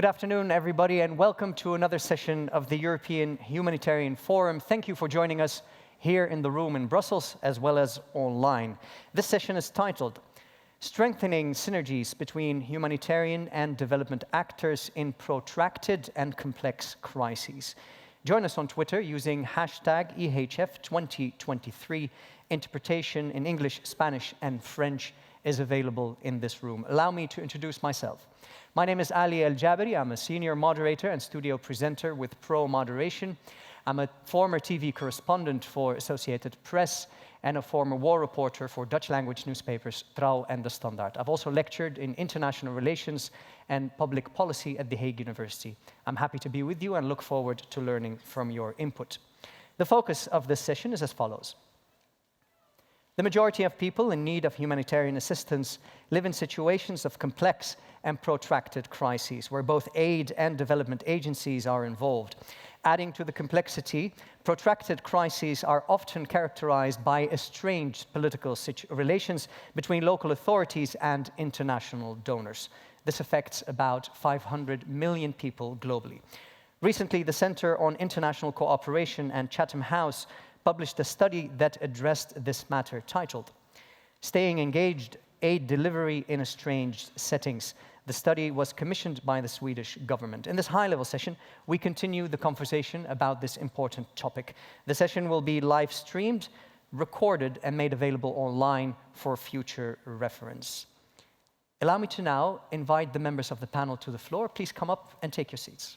Good afternoon, everybody, and welcome to another session of the European Humanitarian Forum. Thank you for joining us here in the room in Brussels, as well as online. This session is titled, Strengthening Synergies Between Humanitarian and Development Actors in Protracted and Complex Crises. Join us on Twitter using hashtag EHF2023. Interpretation in English, Spanish, and French is available in this room. Allow me to introduce myself. My name is Ali El Jaberi. I'm a senior moderator and studio presenter with Pro Moderation. I'm a former TV correspondent for Associated Press and a former war reporter for Dutch language newspapers Trouw and De Standaard. I've also lectured in international relations and public policy at The Hague University. I'm happy to be with you and look forward to learning from your input. The focus of this session is as follows. The majority of people in need of humanitarian assistance live in situations of complex and protracted crises, where both aid and development agencies are involved. Adding to the complexity, protracted crises are often characterized by estranged political relations between local authorities and international donors. This affects about 500 million people globally. Recently, the Center on International Cooperation and Chatham House published a study that addressed this matter, titled, Staying Engaged, Aid Delivery in Estranged Settings. The study was commissioned by the Swedish government. In this high-level session, we continue the conversation about this important topic. The session will be live-streamed, recorded, and made available online for future reference. Allow me to now invite the members of the panel to the floor. Please come up and take your seats.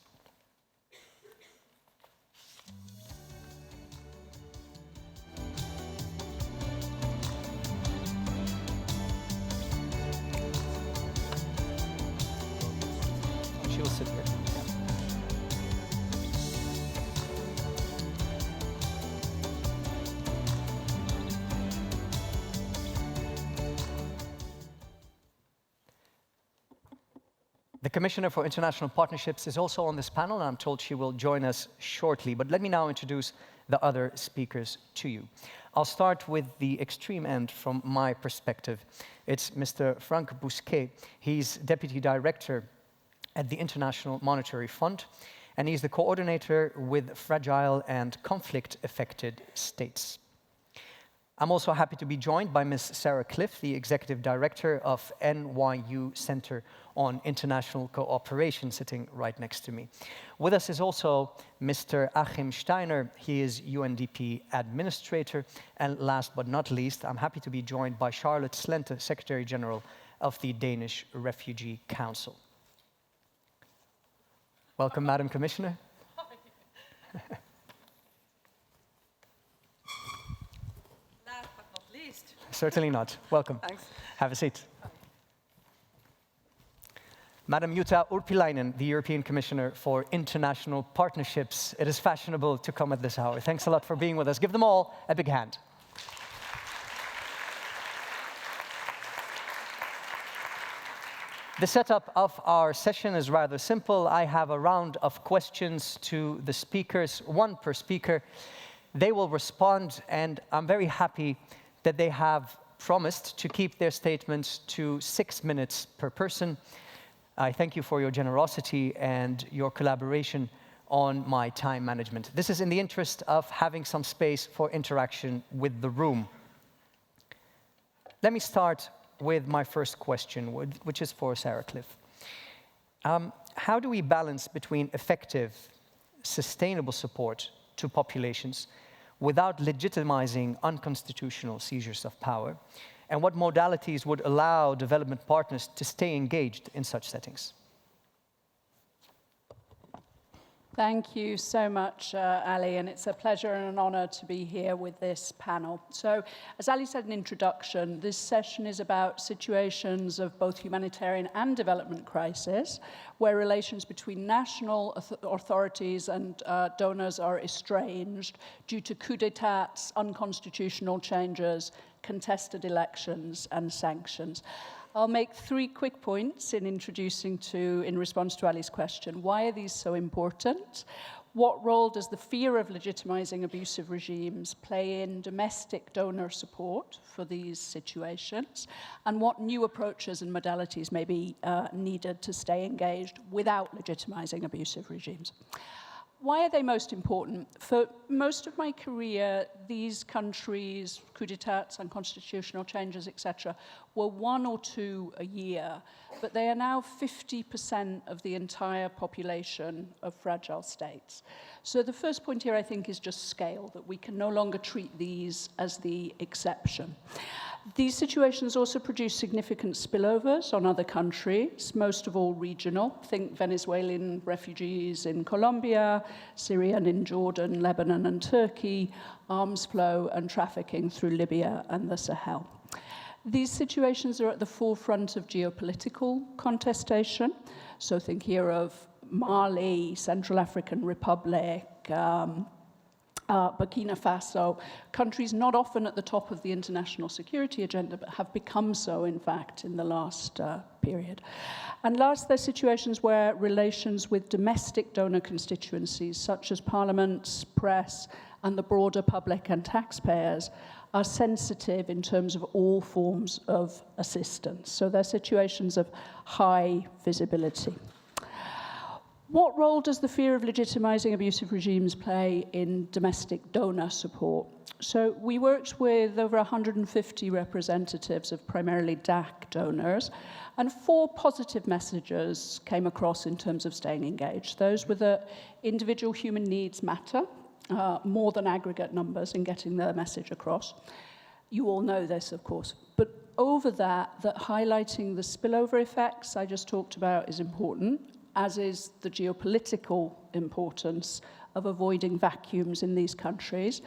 She'll sit here. The Commissioner for International Partnerships is also on this panel, and I'm told she will join us shortly. But let me now introduce the other speakers to you. I'll start with the extreme end from my perspective. It's Mr. Frank Bousquet. He's Deputy Director at the International Monetary Fund, and he's the coordinator with fragile and conflict-affected states. I'm also happy to be joined by Ms. Sarah Cliff, the Executive Director of NYU Center on International Cooperation, sitting right next to me. With us is also Mr. Achim Steiner. He is UNDP Administrator. And last but not least, I'm happy to be joined by Charlotte Slente, Secretary General of the Danish Refugee Council. Welcome, Madam Commissioner. Last but not least. Certainly not. Welcome. Thanks. Have a seat. Madam Jutta Urpilainen, the European Commissioner for International Partnerships. It is fashionable to come at this hour. Thanks a lot for being with us. Give them all a big hand. The setup of our session is rather simple. I have a round of questions to the speakers, one per speaker. They will respond, and I'm very happy that they have promised to keep their statements to 6 minutes per person. I thank you for your generosity and your collaboration on my time management. This is in the interest of having some space for interaction with the room. Let me start with my first question, which is for Sarah Cliff. How do we balance between effective, sustainable support to populations without legitimizing unconstitutional seizures of power? And what modalities would allow development partners to stay engaged in such settings? Thank you so much, Ali, and it's a pleasure and an honor to be here with this panel. So, as Ali said in introduction, this session is about situations of both humanitarian and development crisis, where relations between national authorities and donors are estranged due to coups d'etats, unconstitutional changes, contested elections, and sanctions. I'll make 3 quick points in response to Ali's question. Why are these so important? What role does the fear of legitimizing abusive regimes play in domestic donor support for these situations? And what new approaches and modalities may be needed to stay engaged without legitimizing abusive regimes? Why are they most important? For most of my career, these countries, coups d'etats, unconstitutional changes, etc., were 1 or 2 a year, but they are now 50% of the entire population of fragile states. So the first point here, I think, is just scale, that we can no longer treat these as the exception. These situations also produce significant spillovers on other countries, most of all regional. Think Venezuelan refugees in Colombia, Syrian in Jordan, Lebanon and Turkey, arms flow and trafficking through Libya and the Sahel. These situations are at the forefront of geopolitical contestation. So think here of Mali, Central African Republic, Burkina Faso, countries not often at the top of the international security agenda, but have become so, in fact, in the last period. And last, there are situations where relations with domestic donor constituencies, such as parliaments, press, and the broader public and taxpayers, are sensitive in terms of all forms of assistance. So they're situations of high visibility. What role does the fear of legitimizing abusive regimes play in domestic donor support? So we worked with over 150 representatives of primarily DAC donors, and 4 positive messages came across in terms of staying engaged. Those were that individual human needs matter, more than aggregate numbers in getting their message across. You all know this, of course. But over that highlighting the spillover effects I just talked about is important, as is the geopolitical importance of avoiding vacuums in these countries.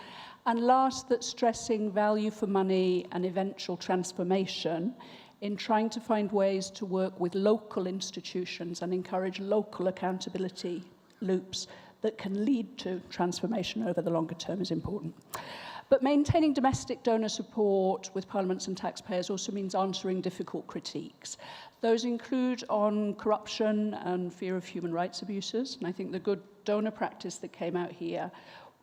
And last, that stressing value for money and eventual transformation in trying to find ways to work with local institutions and encourage local accountability loops that can lead to transformation over the longer term is important. But maintaining domestic donor support with parliaments and taxpayers also means answering difficult critiques. Those include on corruption and fear of human rights abuses. And I think the good donor practice that came out here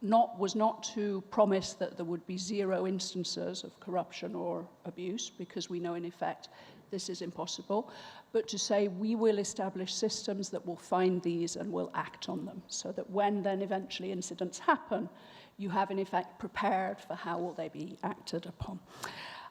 was not to promise that there would be 0 instances of corruption or abuse, because we know in effect this is impossible, but to say we will establish systems that will find these and will act on them, so that when then eventually incidents happen, you have in effect prepared for how will they be acted upon.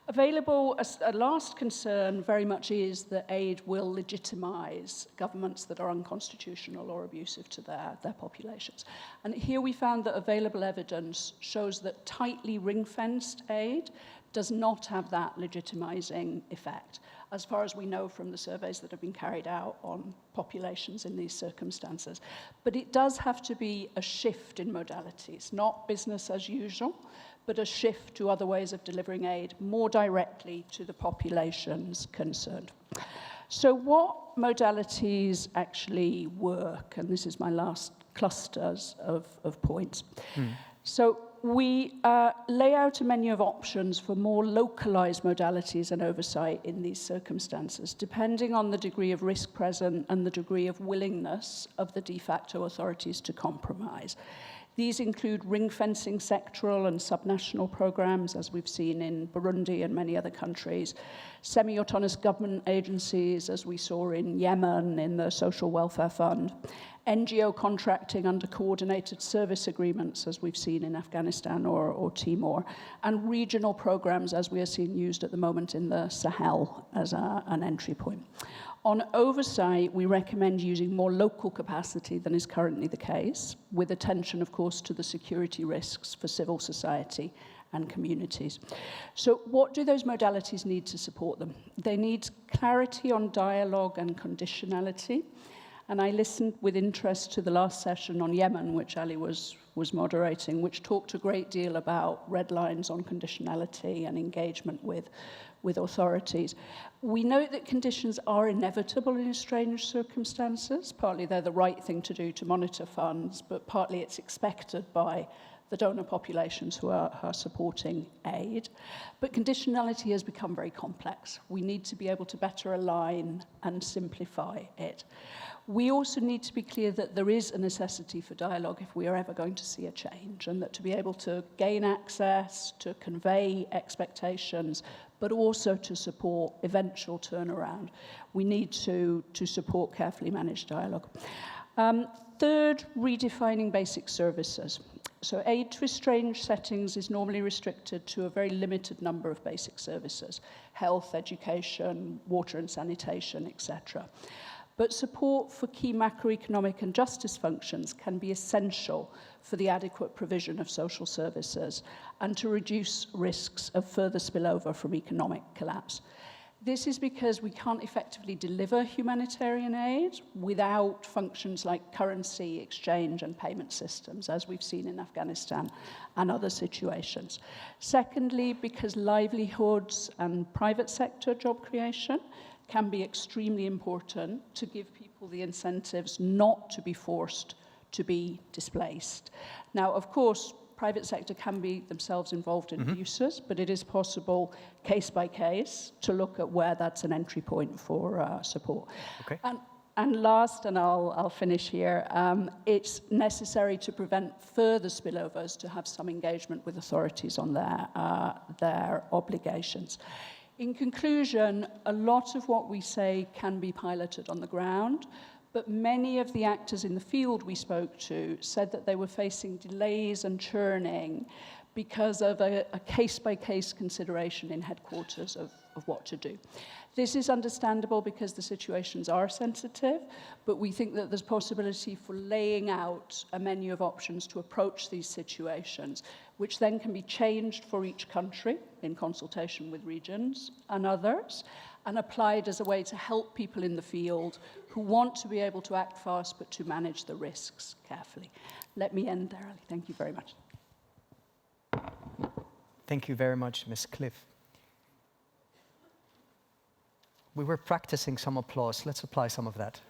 Available, a last concern very much is that aid will legitimize governments that are unconstitutional or abusive to their populations. And here we found that available evidence shows that tightly ring-fenced aid does not have that legitimizing effect, as far as we know from the surveys that have been carried out on populations in these circumstances. But it does have to be a shift in modalities, not business as usual, but a shift to other ways of delivering aid more directly to the populations concerned. So what modalities actually work? And this is my last clusters of points. So we lay out a menu of options for more localized modalities and oversight in these circumstances, depending on the degree of risk present and the degree of willingness of the de facto authorities to compromise. These include ring-fencing sectoral and subnational programs, as we've seen in Burundi and many other countries, semi-autonomous government agencies, as we saw in Yemen in the Social Welfare Fund, NGO contracting under coordinated service agreements, as we've seen in Afghanistan or Timor, and regional programs, as we are seeing used at the moment in the Sahel as an entry point. On oversight, we recommend using more local capacity than is currently the case, with attention, of course, to the security risks for civil society and communities. So what do those modalities need to support them? They need clarity on dialogue and conditionality. And I listened with interest to the last session on Yemen, which Ali was moderating, which talked a great deal about red lines on conditionality and engagement with authorities. We know that conditions are inevitable in strange circumstances. Partly they're the right thing to do to monitor funds, but partly it's expected by the donor populations who are supporting aid. But conditionality has become very complex. We need to be able to better align and simplify it. We also need to be clear that there is a necessity for dialogue if we are ever going to see a change, and that to be able to gain access, to convey expectations, but also to support eventual turnaround, we need to support carefully managed dialogue. Third, redefining basic services. So aid to estranged settings is normally restricted to a very limited number of basic services: health, education, water and sanitation, etc. But support for key macroeconomic and justice functions can be essential for the adequate provision of social services and to reduce risks of further spillover from economic collapse. This is because we can't effectively deliver humanitarian aid without functions like currency exchange and payment systems, as we've seen in Afghanistan and other situations. Secondly, because livelihoods and private sector job creation can be extremely important to give people the incentives not to be forced to be displaced. Now, of course, private sector can be themselves involved in abuses, but it is possible, case by case, to look at where that's an entry point for support. Okay. And last, and I'll finish here, it's necessary to prevent further spillovers to have some engagement with authorities on their obligations. In conclusion, a lot of what we say can be piloted on the ground, but many of the actors in the field we spoke to said that they were facing delays and churning because of a case-by-case consideration in headquarters of what to do. This is understandable because the situations are sensitive, but we think that there's possibility for laying out a menu of options to approach these situations, which then can be changed for each country in consultation with regions and others, and applied as a way to help people in the field who want to be able to act fast, but to manage the risks carefully. Let me end there, Ali. Thank you very much. Thank you very much, Ms. Cliff. We were practicing some applause. Let's apply some of that.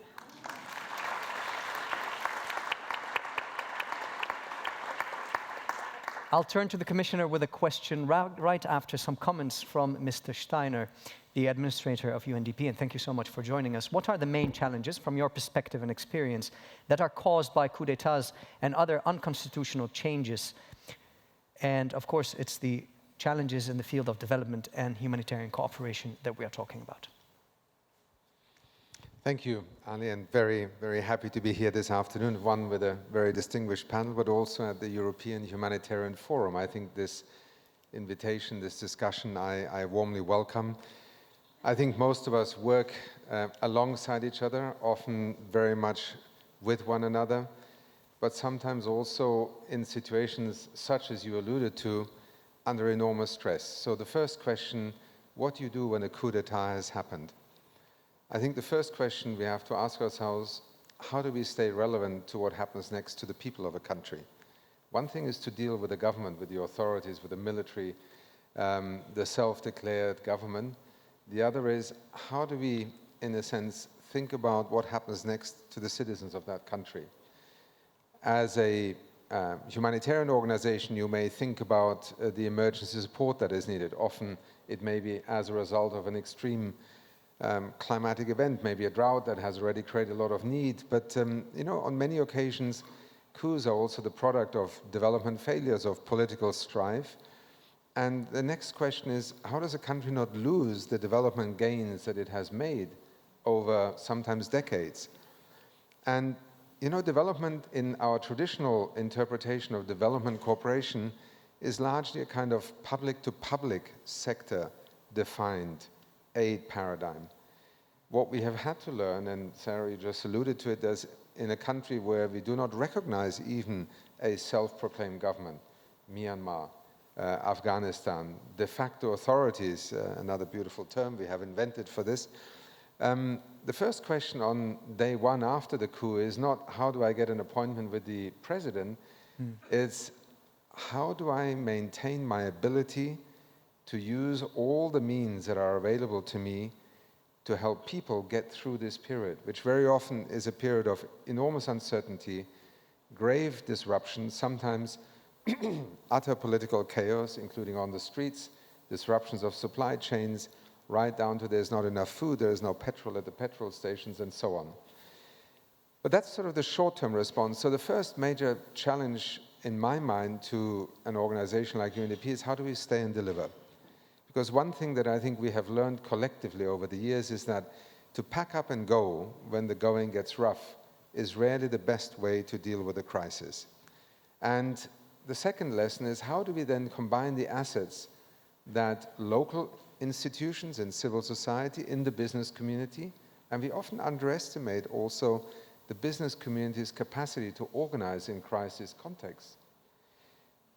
I'll turn to the Commissioner with a question right after some comments from Mr. Steiner, the Administrator of UNDP, and thank you so much for joining us. What are the main challenges, from your perspective and experience, that are caused by coups d'etats and other unconstitutional changes? And of course, it's the challenges in the field of development and humanitarian cooperation that we are talking about. Thank you, Ali, and very, very happy to be here this afternoon, one with a very distinguished panel, but also at the European Humanitarian Forum. I think this invitation, this discussion, I warmly welcome. I think most of us work alongside each other, often very much with one another, but sometimes also in situations such as you alluded to, under enormous stress. So the first question, what do you do when a coup d'etat has happened? I think the first question we have to ask ourselves, how do we stay relevant to what happens next to the people of a country? One thing is to deal with the government, with the authorities, with the military, the self-declared government. The other is, how do we, in a sense, think about what happens next to the citizens of that country? As a humanitarian organization, you may think about the emergency support that is needed. Often it may be as a result of an extreme climatic event, maybe a drought that has already created a lot of need. But you know, on many occasions, coups are also the product of development failures, of political strife. And the next question is, how does a country not lose the development gains that it has made over sometimes decades? And you know, development in our traditional interpretation of development cooperation is largely a kind of public-to-public sector defined aid paradigm. What we have had to learn, and Sarah, you just alluded to it, is in a country where we do not recognize even a self-proclaimed government, Myanmar, Afghanistan, de facto authorities, another beautiful term we have invented for this. The first question on day one after the coup is not how do I get an appointment with the president, it's how do I maintain my ability to use all the means that are available to me to help people get through this period, which very often is a period of enormous uncertainty, grave disruption, sometimes utter political chaos, including on the streets, disruptions of supply chains, right down to there's not enough food, there is no petrol at the petrol stations, and so on. But that's sort of the short-term response. So the first major challenge in my mind to an organization like UNDP is how do we stay and deliver? Because one thing that I think we have learned collectively over the years is that to pack up and go when the going gets rough is rarely the best way to deal with a crisis. And the second lesson is how do we then combine the assets that local institutions and civil society in the business community, and we often underestimate also the business community's capacity to organize in crisis contexts,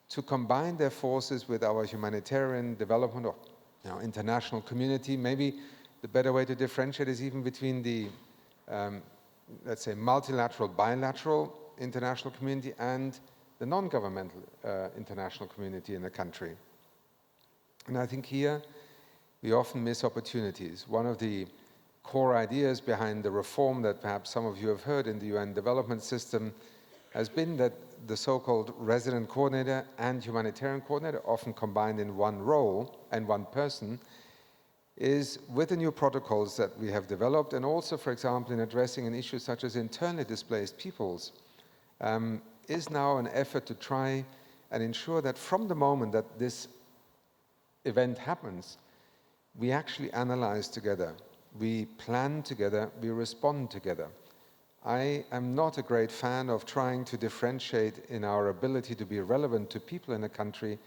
to combine their forces with our humanitarian development or international community. Maybe the better way to differentiate is even between the, let's say, multilateral, bilateral international community and the non-governmental international community in the country. And I think here we often miss opportunities. One of the core ideas behind the reform that perhaps some of you have heard in the UN development system has been that the so-called resident coordinator and humanitarian coordinator, often combined in one role and one person, is with the new protocols that we have developed, and also, for example, in addressing an issue such as internally displaced peoples, is now an effort to try and ensure that from the moment that this event happens, we actually analyze together, we plan together, we respond together. I am not a great fan of trying to differentiate in our ability to be relevant to people in a country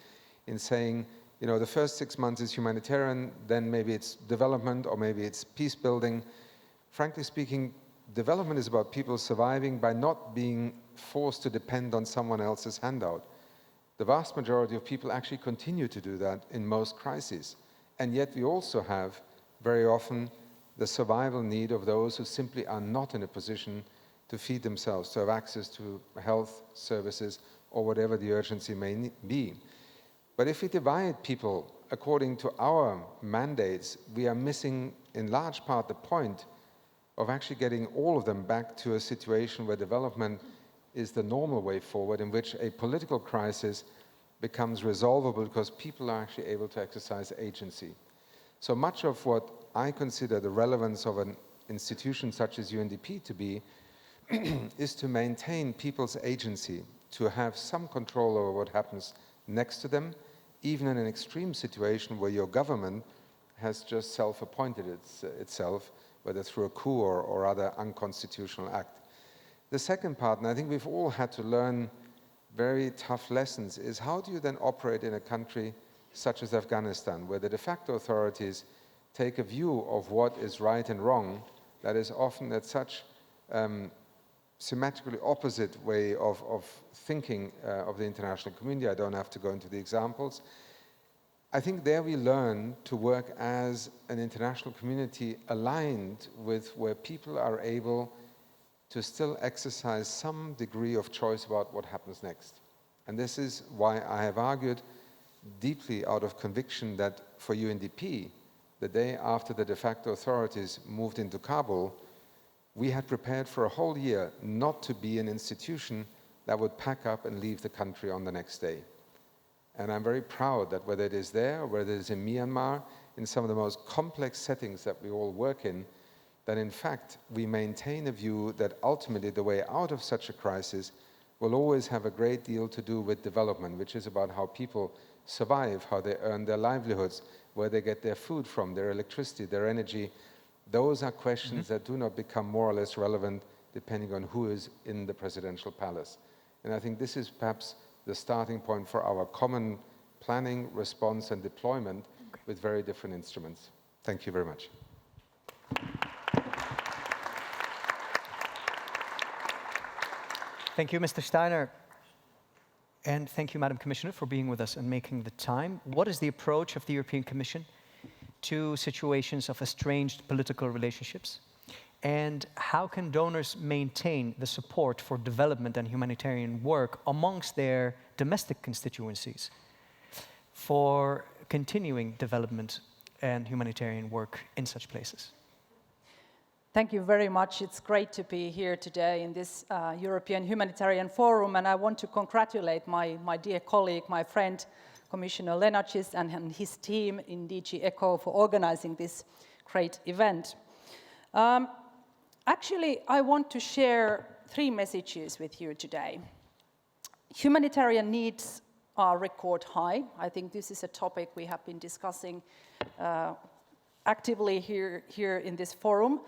in saying, you know, the first 6 months is humanitarian, then maybe it's development or maybe it's peace building. Frankly speaking, development is about people surviving by not being forced to depend on someone else's handout. The vast majority of people actually continue to do that in most crises. And yet we also have very often the survival need of those who simply are not in a position to feed themselves, to have access to health services or whatever the urgency may be. But if we divide people according to our mandates, we are missing in large part the point of actually getting all of them back to a situation where development is the normal way forward, in which a political crisis becomes resolvable because people are actually able to exercise agency. So much of what I consider the relevance of an institution such as UNDP to be is to maintain people's agency, to have some control over what happens next to them, even in an extreme situation where your government has just self-appointed itself, whether through a coup or other unconstitutional act. The second part, and I think we've all had to learn very tough lessons, is how do you then operate in a country such as Afghanistan, where the de facto authorities take a view of what is right and wrong that is often at such symmetrically opposite way of thinking of the international community. I don't have to go into the examples. I think there we learn to work as an international community aligned with where people are able to still exercise some degree of choice about what happens next. And this is why I have argued deeply out of conviction that for UNDP, the day after the de facto authorities moved into Kabul, we had prepared for a whole year not to be an institution that would pack up and leave the country on the next day. And I'm very proud that whether it is there or whether it is in Myanmar, in some of the most complex settings that we all work in, that in fact we maintain a view that ultimately the way out of such a crisis will always have a great deal to do with development, which is about how people survive, how they earn their livelihoods, where they get their food from, their electricity, their energy. Those are questions that do not become more or less relevant depending on who is in the presidential palace. And I think this is perhaps the starting point for our common planning, response, and deployment with very different instruments. Thank you very much. Thank you, Mr. Steiner. And thank you, Madam Commissioner, for being with us and making the time. What is the approach of the European Commission to situations of estranged political relationships? And how can donors maintain the support for development and humanitarian work amongst their domestic constituencies for continuing development and humanitarian work in such places? Thank you very much. It's great to be here today in this European Humanitarian Forum, and I want to congratulate my dear colleague, my friend, Commissioner Lenarchis and his team in DG ECHO for organizing this great event. Actually, I want to share 3 messages with you today. Humanitarian needs are record high. I think this is a topic we have been discussing actively here in this forum.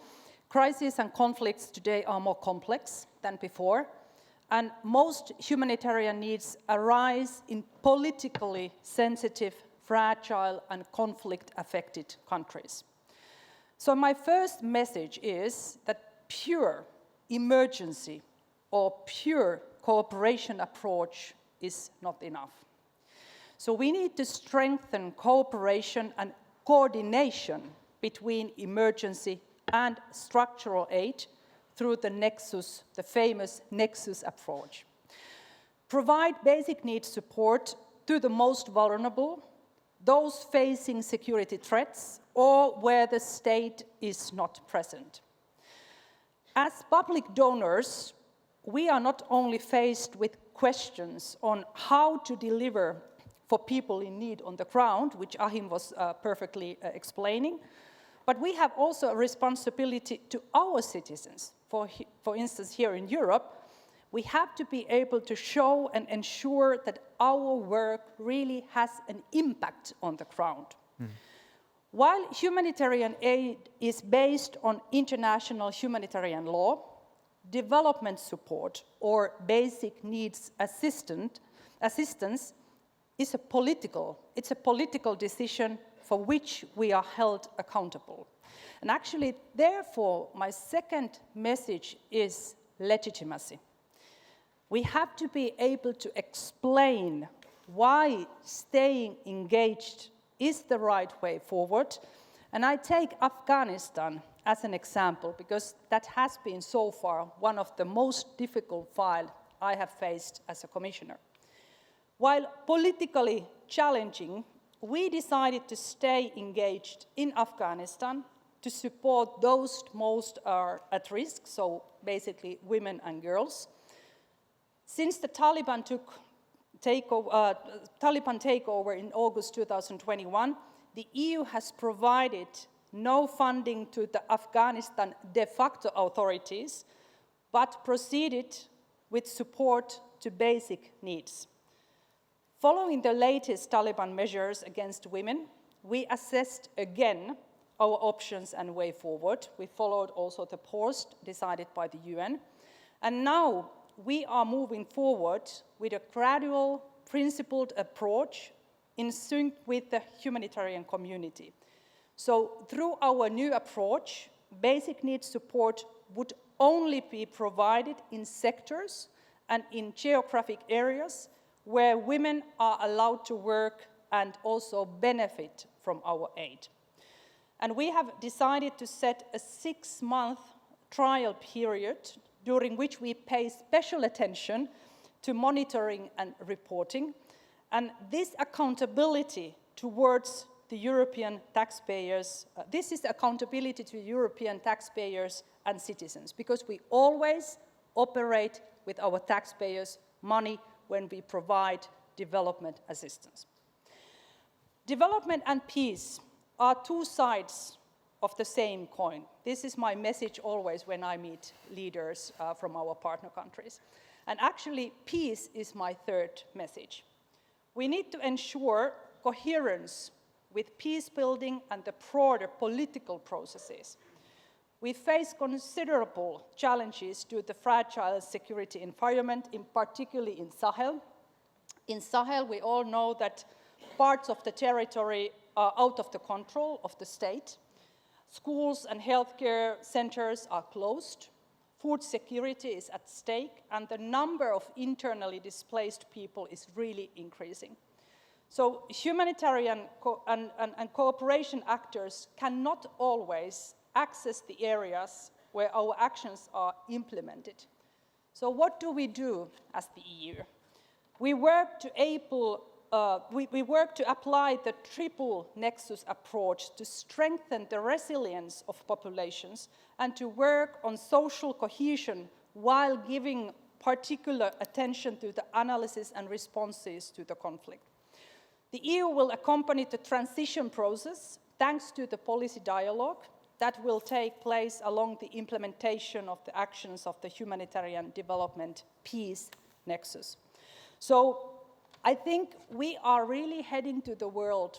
Crises and conflicts today are more complex than before, and most humanitarian needs arise in politically sensitive, fragile, and conflict-affected countries. So my first message is that pure emergency or pure cooperation approach is not enough. So we need to strengthen cooperation and coordination between emergency and structural aid through the nexus, the famous nexus approach. Provide basic needs support to the most vulnerable, those facing security threats, or where the state is not present. As public donors, we are not only faced with questions on how to deliver for people in need on the ground, which Achim was perfectly explaining, but we have also a responsibility to our citizens. For instance, here in Europe, we have to be able to show and ensure that our work really has an impact on the ground. While humanitarian aid is based on international humanitarian law, development support or basic needs assistance is a political decision for which we are held accountable. And actually, therefore, my second message is legitimacy. We have to be able to explain why staying engaged is the right way forward. And I take Afghanistan as an example, because that has been so far one of the most difficult files I have faced as a commissioner. While politically challenging, we decided to stay engaged in Afghanistan to support those most are at risk, so basically women and girls. Since the Taliban takeover in August 2021, the EU has provided no funding to the Afghanistan de facto authorities, but proceeded with support to basic needs. Following the latest Taliban measures against women, we assessed again our options and way forward. We followed also the post decided by the UN. And now we are moving forward with a gradual, principled approach in sync with the humanitarian community. So through our new approach, basic needs support would only be provided in sectors and in geographic areas where women are allowed to work and also benefit from our aid. And we have decided to set a 6-month trial period during which we pay special attention to monitoring and reporting. And this accountability towards the European taxpayers, this is accountability to European taxpayers and citizens, because we always operate with our taxpayers' money when we provide development assistance. Development and peace are 2 sides of the same coin. This is my message always when I meet leaders from our partner countries. And actually, peace is my 3rd message. We need to ensure coherence with peace building and the broader political processes. We face considerable challenges due to the fragile security environment, particularly in Sahel. In Sahel, we all know that parts of the territory are out of the control of the state. Schools and healthcare centers are closed. Food security is at stake, and the number of internally displaced people is really increasing. So humanitarian and cooperation actors cannot always access the areas where our actions are implemented. So what do we do as the EU? We work to we work to apply the triple nexus approach to strengthen the resilience of populations and to work on social cohesion while giving particular attention to the analysis and responses to the conflict. The EU will accompany the transition process thanks to the policy dialogue that will take place along the implementation of the actions of the humanitarian development peace nexus. So I think we are really heading to the world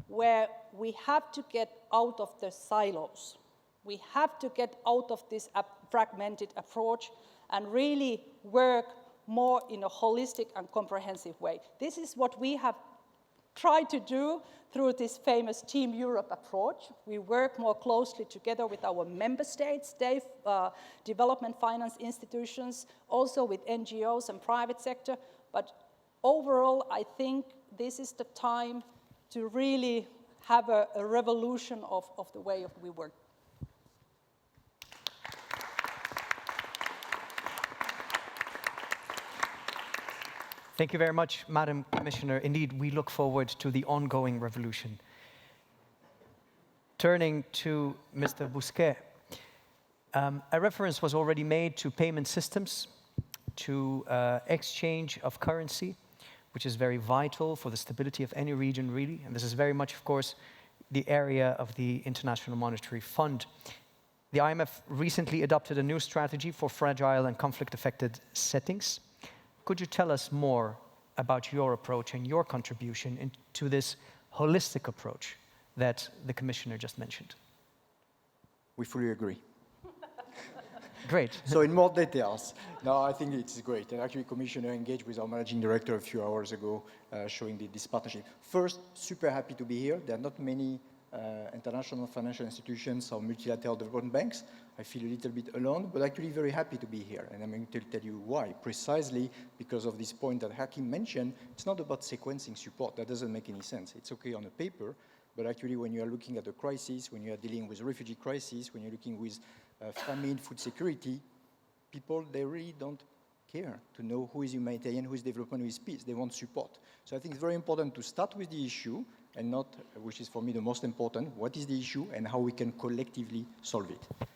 where we have to get out of the silos. We have to get out of this fragmented approach and really work more in a holistic and comprehensive way. This is what we have tried to do through this famous Team Europe approach. We work more closely together with our member states, development finance institutions, also with NGOs and private sector. But overall, I think this is the time to really have a revolution of the way we work. Thank you very much, Madam Commissioner. Indeed, we look forward to the ongoing revolution. Turning to Mr. Bousquet, a reference was already made to payment systems, to exchange of currency, which is very vital for the stability of any region, really. And this is very much, of course, the area of the International Monetary Fund. The IMF recently adopted a new strategy for fragile and conflict-affected settings. Could you tell us more about your approach and your contribution to this holistic approach that the Commissioner just mentioned? We fully agree. Great. So in more details, no, I think it's great. And actually, Commissioner engaged with our Managing Director a few hours ago, showing this partnership. First, super happy to be here. There are not many international financial institutions or multilateral development banks. I feel a little bit alone, but actually very happy to be here. And I'm going to tell you why. Precisely because of this point that Hakim mentioned, it's not about sequencing support. That doesn't make any sense. It's okay on the paper, but actually when you are looking at a crisis, when you are dealing with a refugee crisis, when you're looking with famine, food security, people, they really don't care to know who is humanitarian, who is development, who is peace. They want support. So I think it's very important to start with the issue and not, which is for me the most important, what is the issue and how we can collectively solve it.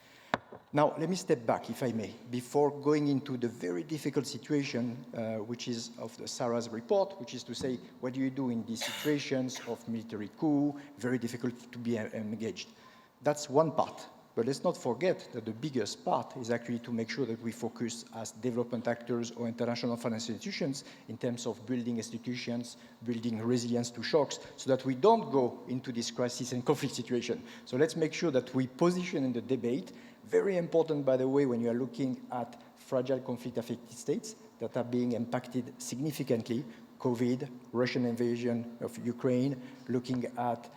Now, let me step back, if I may, before going into the very difficult situation, which is of the Sarah's report, which is to say, what do you do in these situations of military coup, very difficult to be engaged. That's one part. But let's not forget that the biggest part is actually to make sure that we focus as development actors or international financial institutions in terms of building institutions, building resilience to shocks, so that we don't go into this crisis and conflict situation. So let's make sure that we position in the debate. Very important, by the way, when you are looking at fragile conflict-affected states that are being impacted significantly, COVID, Russian invasion of Ukraine, looking at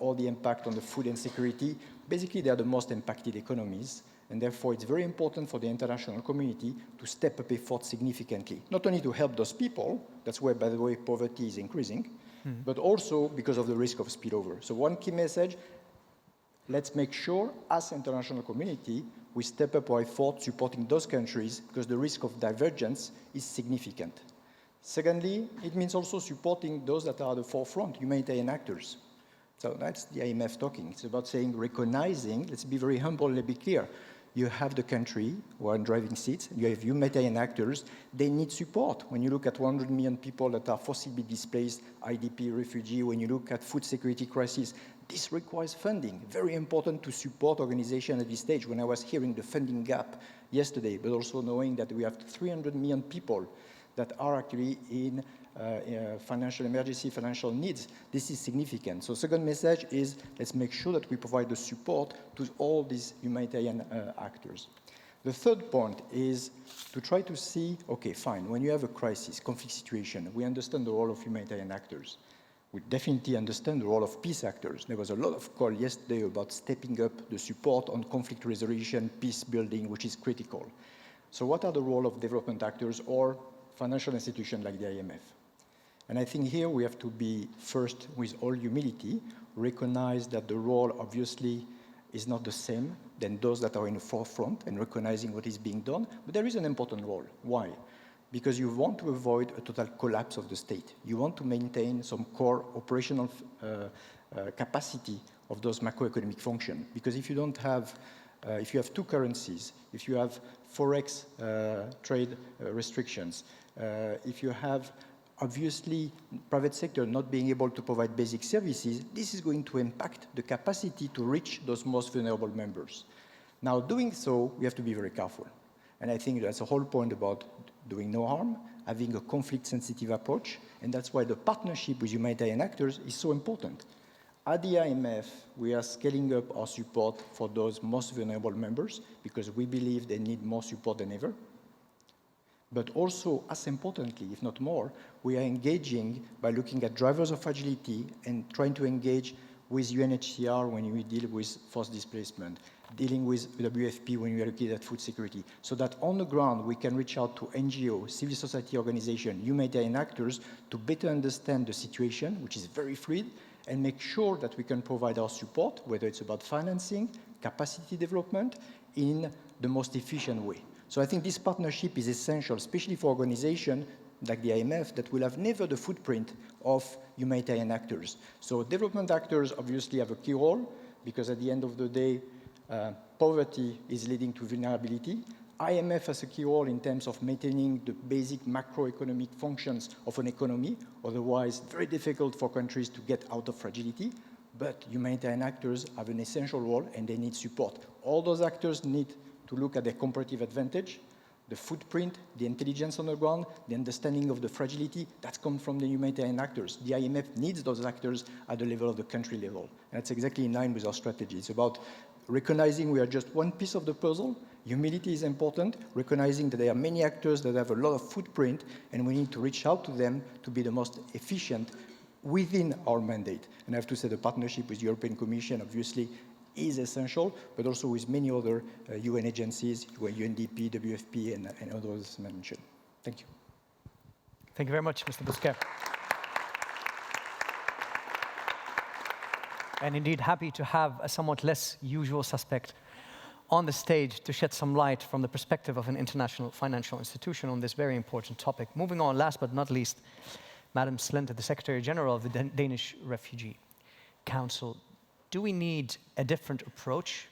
all the impact on the food and security. Basically, they are the most impacted economies, and therefore it's very important for the international community to step up efforts significantly, not only to help those people, that's where, by the way, poverty is increasing, but also because of the risk of spillover. So one key message, let's make sure, as international community, we step up our effort supporting those countries because the risk of divergence is significant. Secondly, it means also supporting those that are at the forefront, humanitarian actors. So that's the IMF talking. It's about saying, recognizing, let's be very humble and be clear. You have the country who are in driving seats, you have humanitarian actors, they need support. When you look at 100 million people that are forcibly displaced, IDP, refugee, when you look at food security crisis, this requires funding. Very important to support organizations at this stage. When I was hearing the funding gap yesterday, but also knowing that we have 300 million people that are actually in financial emergency, financial needs, this is significant. So second message is, let's make sure that we provide the support to all these humanitarian actors. The third point is to try to see, okay, fine, when you have a crisis, conflict situation, we understand the role of humanitarian actors. We definitely understand the role of peace actors. There was a lot of call yesterday about stepping up the support on conflict resolution, peace building, which is critical. So what are the role of development actors or financial institutions like the IMF? And I think here we have to be, first, with all humility, recognize that the role obviously is not the same than those that are in the forefront and recognizing what is being done, but there is an important role. Why? because you want to avoid a total collapse of the state. You want to maintain some core operational capacity of those macroeconomic functions. Because if you don't have, if you have two currencies, if you have forex trade restrictions, if you have obviously private sector not being able to provide basic services, this is going to impact the capacity to reach those most vulnerable members. Now, doing so, we have to be very careful. And I think that's the whole point about doing no harm, having a conflict-sensitive approach, and that's why the partnership with humanitarian actors is so important. At the IMF, we are scaling up our support for those most vulnerable members because we believe they need more support than ever. But also, as importantly, if not more, we are engaging by looking at drivers of fragility and trying to engage with UNHCR when we deal with forced displacement, dealing with WFP when we are looking at food security, so that on the ground we can reach out to NGOs, civil society organizations, humanitarian actors to better understand the situation, which is very fluid, and make sure that we can provide our support, whether it's about financing, capacity development, in the most efficient way. So I think this partnership is essential, especially for organizations like the IMF that will have never the footprint of humanitarian actors. So development actors obviously have a key role because at the end of the day, poverty is leading to vulnerability. IMF has a key role in terms of maintaining the basic macroeconomic functions of an economy, otherwise very difficult for countries to get out of fragility. But humanitarian actors have an essential role and they need support. All those actors need to look at their comparative advantage, the footprint, the intelligence on the ground, the understanding of the fragility, that's come from the humanitarian actors. The IMF needs those actors at the level of the country level. And that's exactly in line with our strategy. It's about recognizing we are just one piece of the puzzle. Humility is important, recognizing that there are many actors that have a lot of footprint, and we need to reach out to them to be the most efficient within our mandate. And I have to say the partnership with the European Commission, obviously, is essential, but also with many other UN agencies, UNDP, WFP, and others mentioned. Thank you. Thank you very much, Mr. Bousquet. And indeed, happy to have a somewhat less usual suspect on the stage to shed some light from the perspective of an international financial institution on this very important topic. Moving on, last but not least, Madam Slente, the Secretary General of the Danish Refugee Council. Do we need a different approach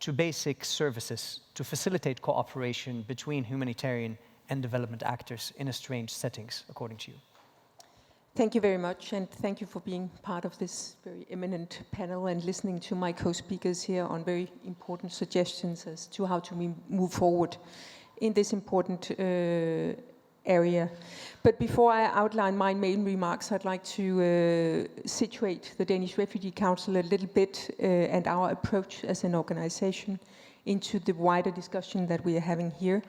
to basic services to facilitate cooperation between humanitarian and development actors in strange settings, according to you? Thank you very much, and thank you for being part of this very eminent panel and listening to my co-speakers here on very important suggestions as to how to move forward in this important area. But before I outline my main remarks, I'd like to situate the Danish Refugee Council a little bit and our approach as an organization into the wider discussion that we are having here.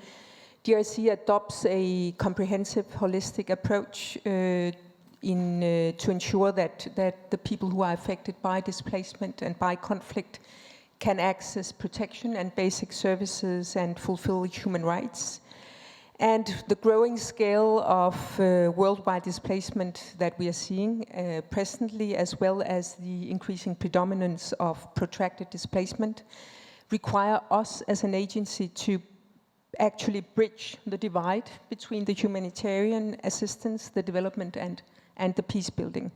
DRC adopts a comprehensive, holistic approach to ensure that the people who are affected by displacement and by conflict can access protection and basic services and fulfill human rights. And the growing scale of worldwide displacement that we are seeing presently, as well as the increasing predominance of protracted displacement, require us as an agency to actually bridge the divide between the humanitarian assistance, the development, and the peace building.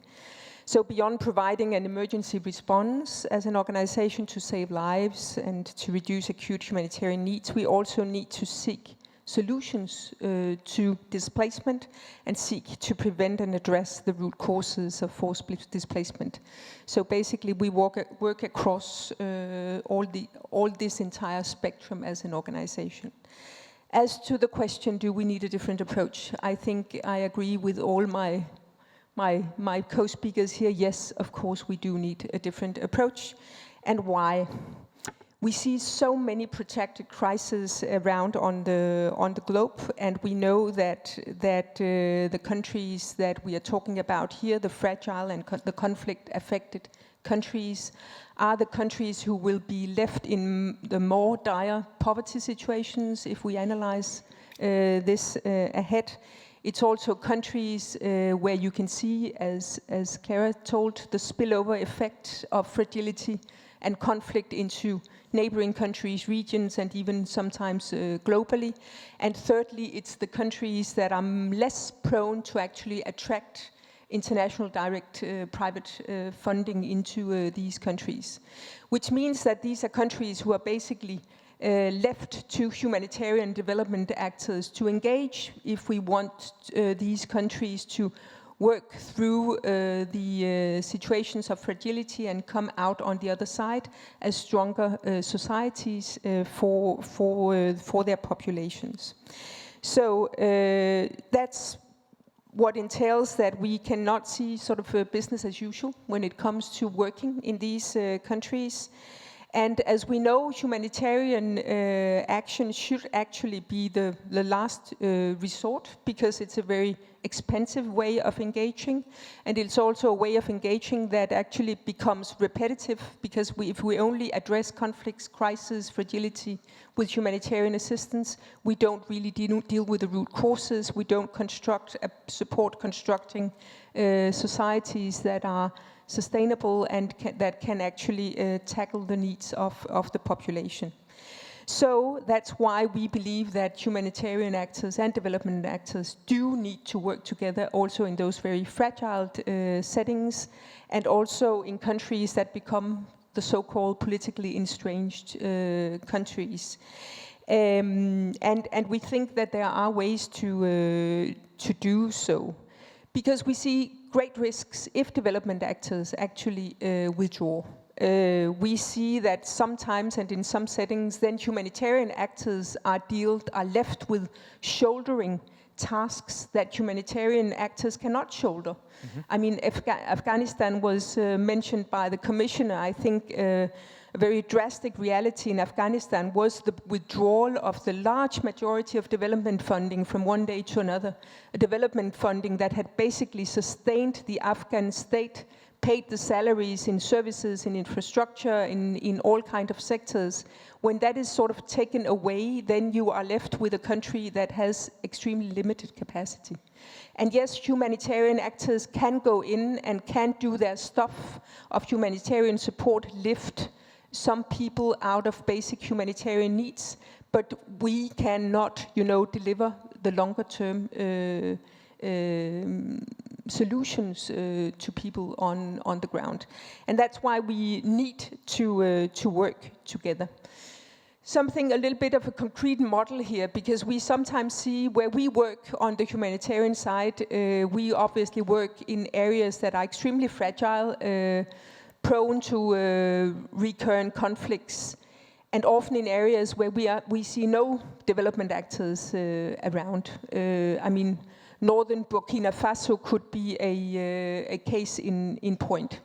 So beyond providing an emergency response as an organization to save lives and to reduce acute humanitarian needs, we also need to seek solutions to displacement and seek to prevent and address the root causes of forced displacement. So basically we work across all this entire spectrum as an organization. As to the question, do we need a different approach? I think I agree with all my co-speakers here. Yes, of course we do need a different approach. And why? We see so many protracted crises around on the globe, and we know that the countries that we are talking about here, the fragile and the conflict-affected countries, are the countries who will be left in the more dire poverty situations if we analyze this ahead. It's also countries where you can see, as Kara told, the spillover effect of fragility and conflict into neighboring countries, regions, and even sometimes globally. And thirdly, it's the countries that are less prone to actually attract international direct private funding into these countries, which means that these are countries who are basically left to humanitarian development actors to engage if we want these countries to work through the situations of fragility and come out on the other side as stronger societies for their populations. So that's what entails that we cannot see sort of a business as usual when it comes to working in these countries. And as we know, humanitarian action should actually be the last resort, because it's a very expensive way of engaging, and it's also a way of engaging that actually becomes repetitive, because if we only address conflicts, crises, fragility with humanitarian assistance, we don't really deal with the root causes. We don't support constructing societies that are sustainable and that can actually tackle the needs of the population. So that's why we believe that humanitarian actors and development actors do need to work together also in those very fragile settings, and also in countries that become the so-called politically estranged countries. And we think that there are ways to do so, because we see great risks if development actors actually withdraw. We see that sometimes, and in some settings, then humanitarian actors are left with shouldering tasks that humanitarian actors cannot shoulder. I mean, Afghanistan was mentioned by the Commissioner. I think a very drastic reality in Afghanistan was the withdrawal of the large majority of development funding from one day to another. A development funding that had basically sustained the Afghan state, paid the salaries in services, in infrastructure, in all kinds of sectors. When that is sort of taken away, then you are left with a country that has extremely limited capacity. And yes, humanitarian actors can go in and can do their stuff of humanitarian support, lift some people out of basic humanitarian needs, but we cannot, deliver the longer-term solutions to people on the ground. And that's why we need to work together. Something a little bit of a concrete model here, because we sometimes see where we work on the humanitarian side, we obviously work in areas that are extremely fragile, prone to recurrent conflicts, and often in areas where we see no development actors around. I mean, northern Burkina Faso could be a case in point.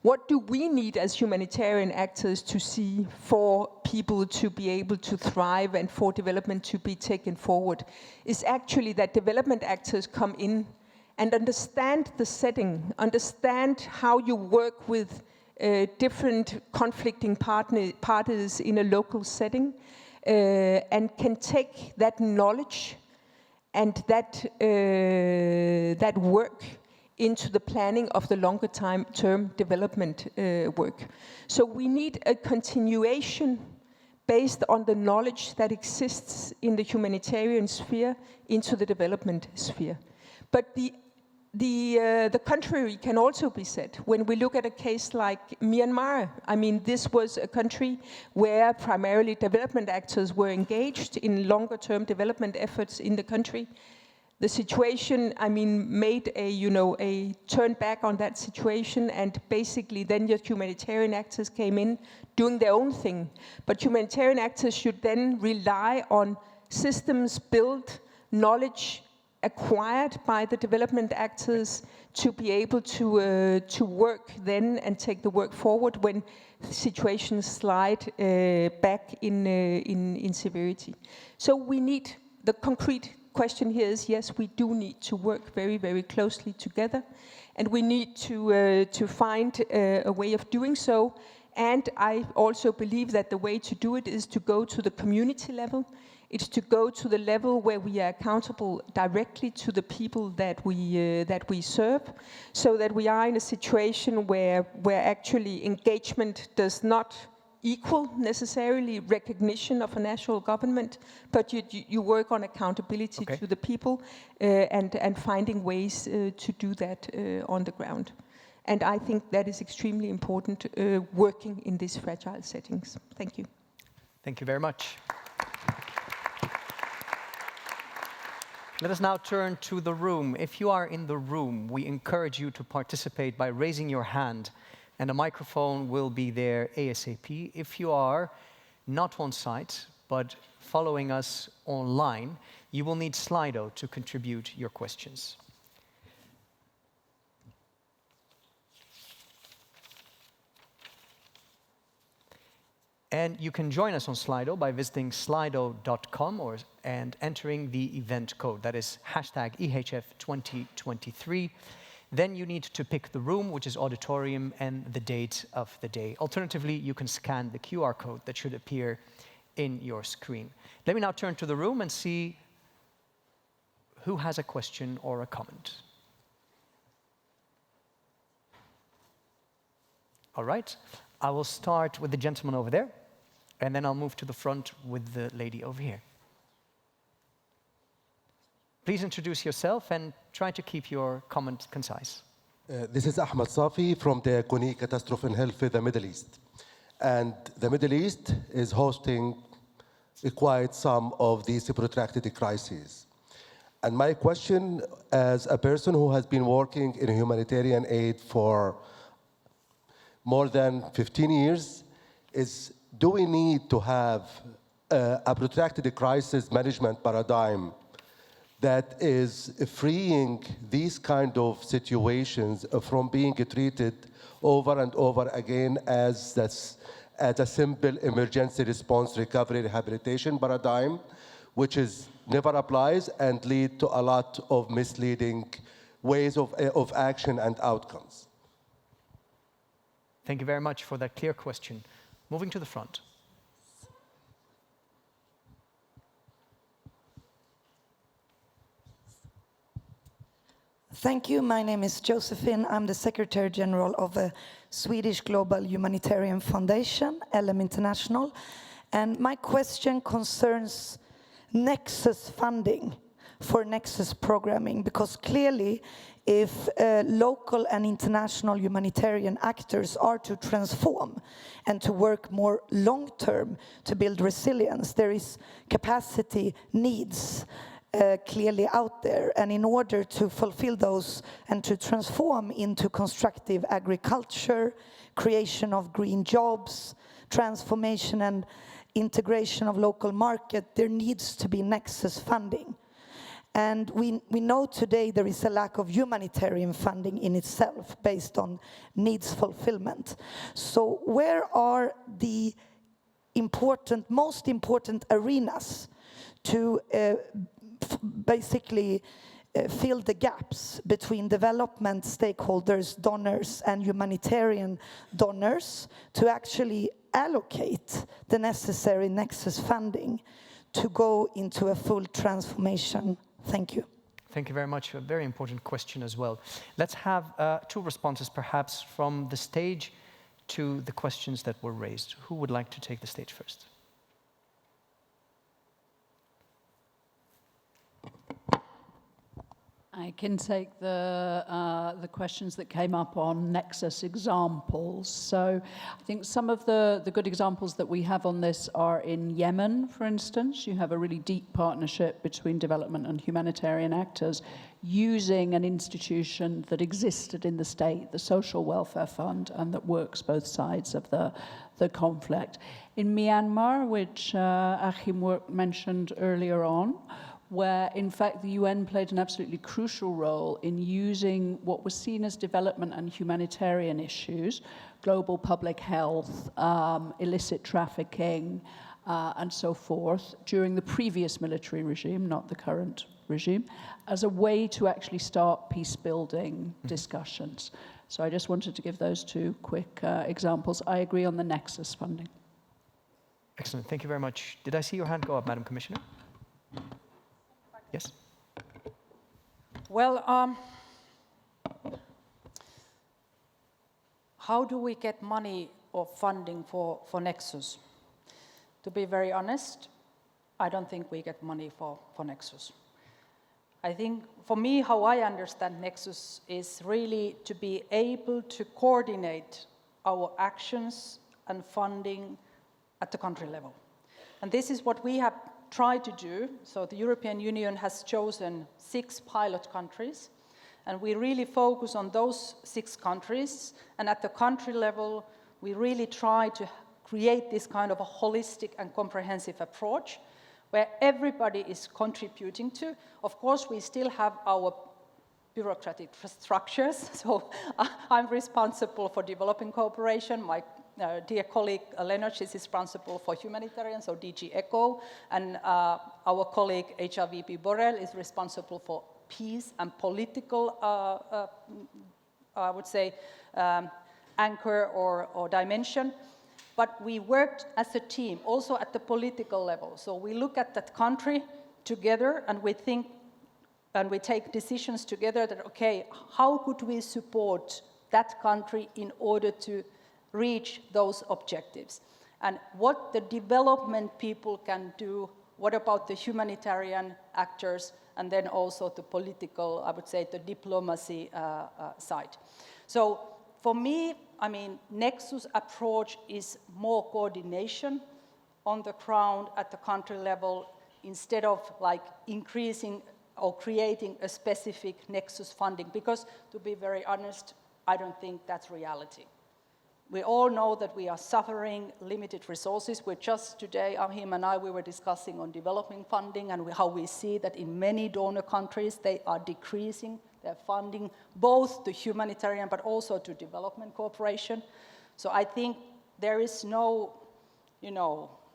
What do we need as humanitarian actors to see for people to be able to thrive and for development to be taken forward? Is actually that development actors come in and understand the setting, understand how you work with different conflicting parties in a local setting, and can take that knowledge and that work into the planning of the longer term development work. So we need a continuation based on the knowledge that exists in the humanitarian sphere into the development sphere. But the contrary can also be said when we look at a case like Myanmar. I mean, this was a country where primarily development actors were engaged in longer-term development efforts in the country. The situation, I mean, made a turn back on that situation, and basically then your humanitarian actors came in doing their own thing. But humanitarian actors should then rely on systems built, knowledge acquired by the development actors to be able to work then and take the work forward when situations slide back in severity. So we need, the concrete question here is, yes, we do need to work very, very closely together, and we need to find a way of doing so. And I also believe that the way to do it is to go to the community level. It's to go to the level where we are accountable directly to the people that we serve, so that we are in a situation where actually engagement does not equal necessarily recognition of a national government, but you work on accountability to the people and finding ways to do that on the ground. And I think that is extremely important, working in these fragile settings. Thank you. Thank you very much. Let us now turn to the room. If you are in the room, we encourage you to participate by raising your hand, and a microphone will be there ASAP. If you are not on site, but following us online, you will need Slido to contribute your questions. And you can join us on Slido by visiting slido.com and entering the event code. That is hashtag EHF2023. Then you need to pick the room, which is Auditorium, and the date of the day. Alternatively, you can scan the QR code that should appear in your screen. Let me now turn to the room and see who has a question or a comment. All right, I will start with the gentleman over there, and then I'll move to the front with the lady over here. Please introduce yourself and try to keep your comment concise. This is Ahmed Safi from the Kony Catastrophe in Health in the Middle East. And the Middle East is hosting quite some of these protracted crises. And my question, as a person who has been working in humanitarian aid for more than 15 years, is do we need to have a protracted crisis management paradigm that is freeing these kind of situations from being treated over and over again as a simple emergency response recovery rehabilitation paradigm, which never applies and lead to a lot of misleading ways of action and outcomes? Thank you very much for that clear question. Moving to the front. Thank you. My name is Josephine. I'm the Secretary General of the Swedish Global Humanitarian Foundation, LM International. And my question concerns Nexus funding for Nexus programming, because clearly if local and international humanitarian actors are to transform and to work more long-term to build resilience, there is capacity needs clearly out there. And in order to fulfill those and to transform into constructive agriculture, creation of green jobs, transformation and integration of local market, there needs to be Nexus funding. And we know today there is a lack of humanitarian funding in itself based on needs fulfillment. So where are the most important arenas to basically fill the gaps between development stakeholders, donors, and humanitarian donors to actually allocate the necessary Nexus funding to go into a full transformation? Thank you. Thank you very much. A very important question as well. Let's have two responses perhaps from the stage to the questions that were raised. Who would like to take the stage first? I can take the questions that came up on Nexus examples. So I think some of the good examples that we have on this are in Yemen, for instance. You have a really deep partnership between development and humanitarian actors using an institution that existed in the state, the Social Welfare Fund, and that works both sides of the conflict. In Myanmar, which Achim mentioned earlier on, where in fact the UN played an absolutely crucial role in using what was seen as development and humanitarian issues, global public health, illicit trafficking, and so forth, during the previous military regime, not the current regime, as a way to actually start peace-building discussions. So I just wanted to give those two quick examples. I agree on the Nexus funding. Excellent, thank you very much. Did I see your hand go up, Madam Commissioner? Yes? Well, how do we get money or funding for Nexus? To be very honest, I don't think we get money for Nexus. I think, for me, how I understand Nexus is really to be able to coordinate our actions and funding at the country level. And this is what we have tried to do. So the European Union has chosen 6 pilot countries, and we really focus on those 6 countries. And at the country level, we really try to create this kind of a holistic and comprehensive approach where everybody is contributing to. Of course, we still have our bureaucratic structures. So I'm responsible for developing cooperation. My dear colleague Lennart is responsible for humanitarian, so DG ECHO, and our colleague HRVP Borrell is responsible for peace and political, I would say, anchor or dimension. But we worked as a team, also at the political level. So we look at that country together and we think and we take decisions together that, okay, how could we support that country in order to reach those objectives? And what the development people can do, what about the humanitarian actors, and then also the political, I would say, the diplomacy side. So for me, I mean, Nexus approach is more coordination on the ground at the country level instead of like increasing or creating a specific Nexus funding, because to be very honest, I don't think that's reality. We all know that we are suffering limited resources. We're just today, Ahim and I, we were discussing on development funding and how we see that in many donor countries, they are decreasing their funding, both to humanitarian but also to development cooperation. So I think there is no,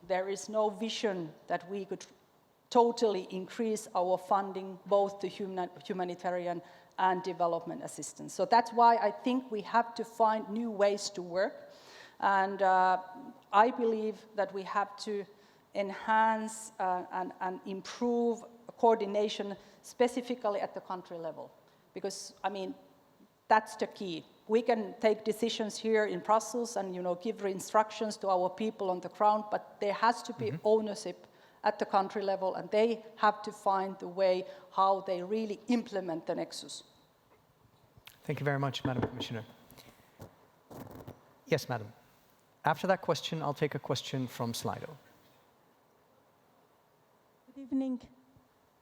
there is no vision that we could totally increase our funding, both to humanitarian and development assistance. So that's why I think we have to find new ways to work. And I believe that we have to enhance and improve coordination specifically at the country level. Because, I mean, that's the key. We can take decisions here in Brussels and, give instructions to our people on the ground, but there has to be ownership at the country level, and they have to find the way how they really implement the Nexus. Thank you very much, Madam Commissioner. Yes, Madam. After that question, I'll take a question from Slido. Good evening.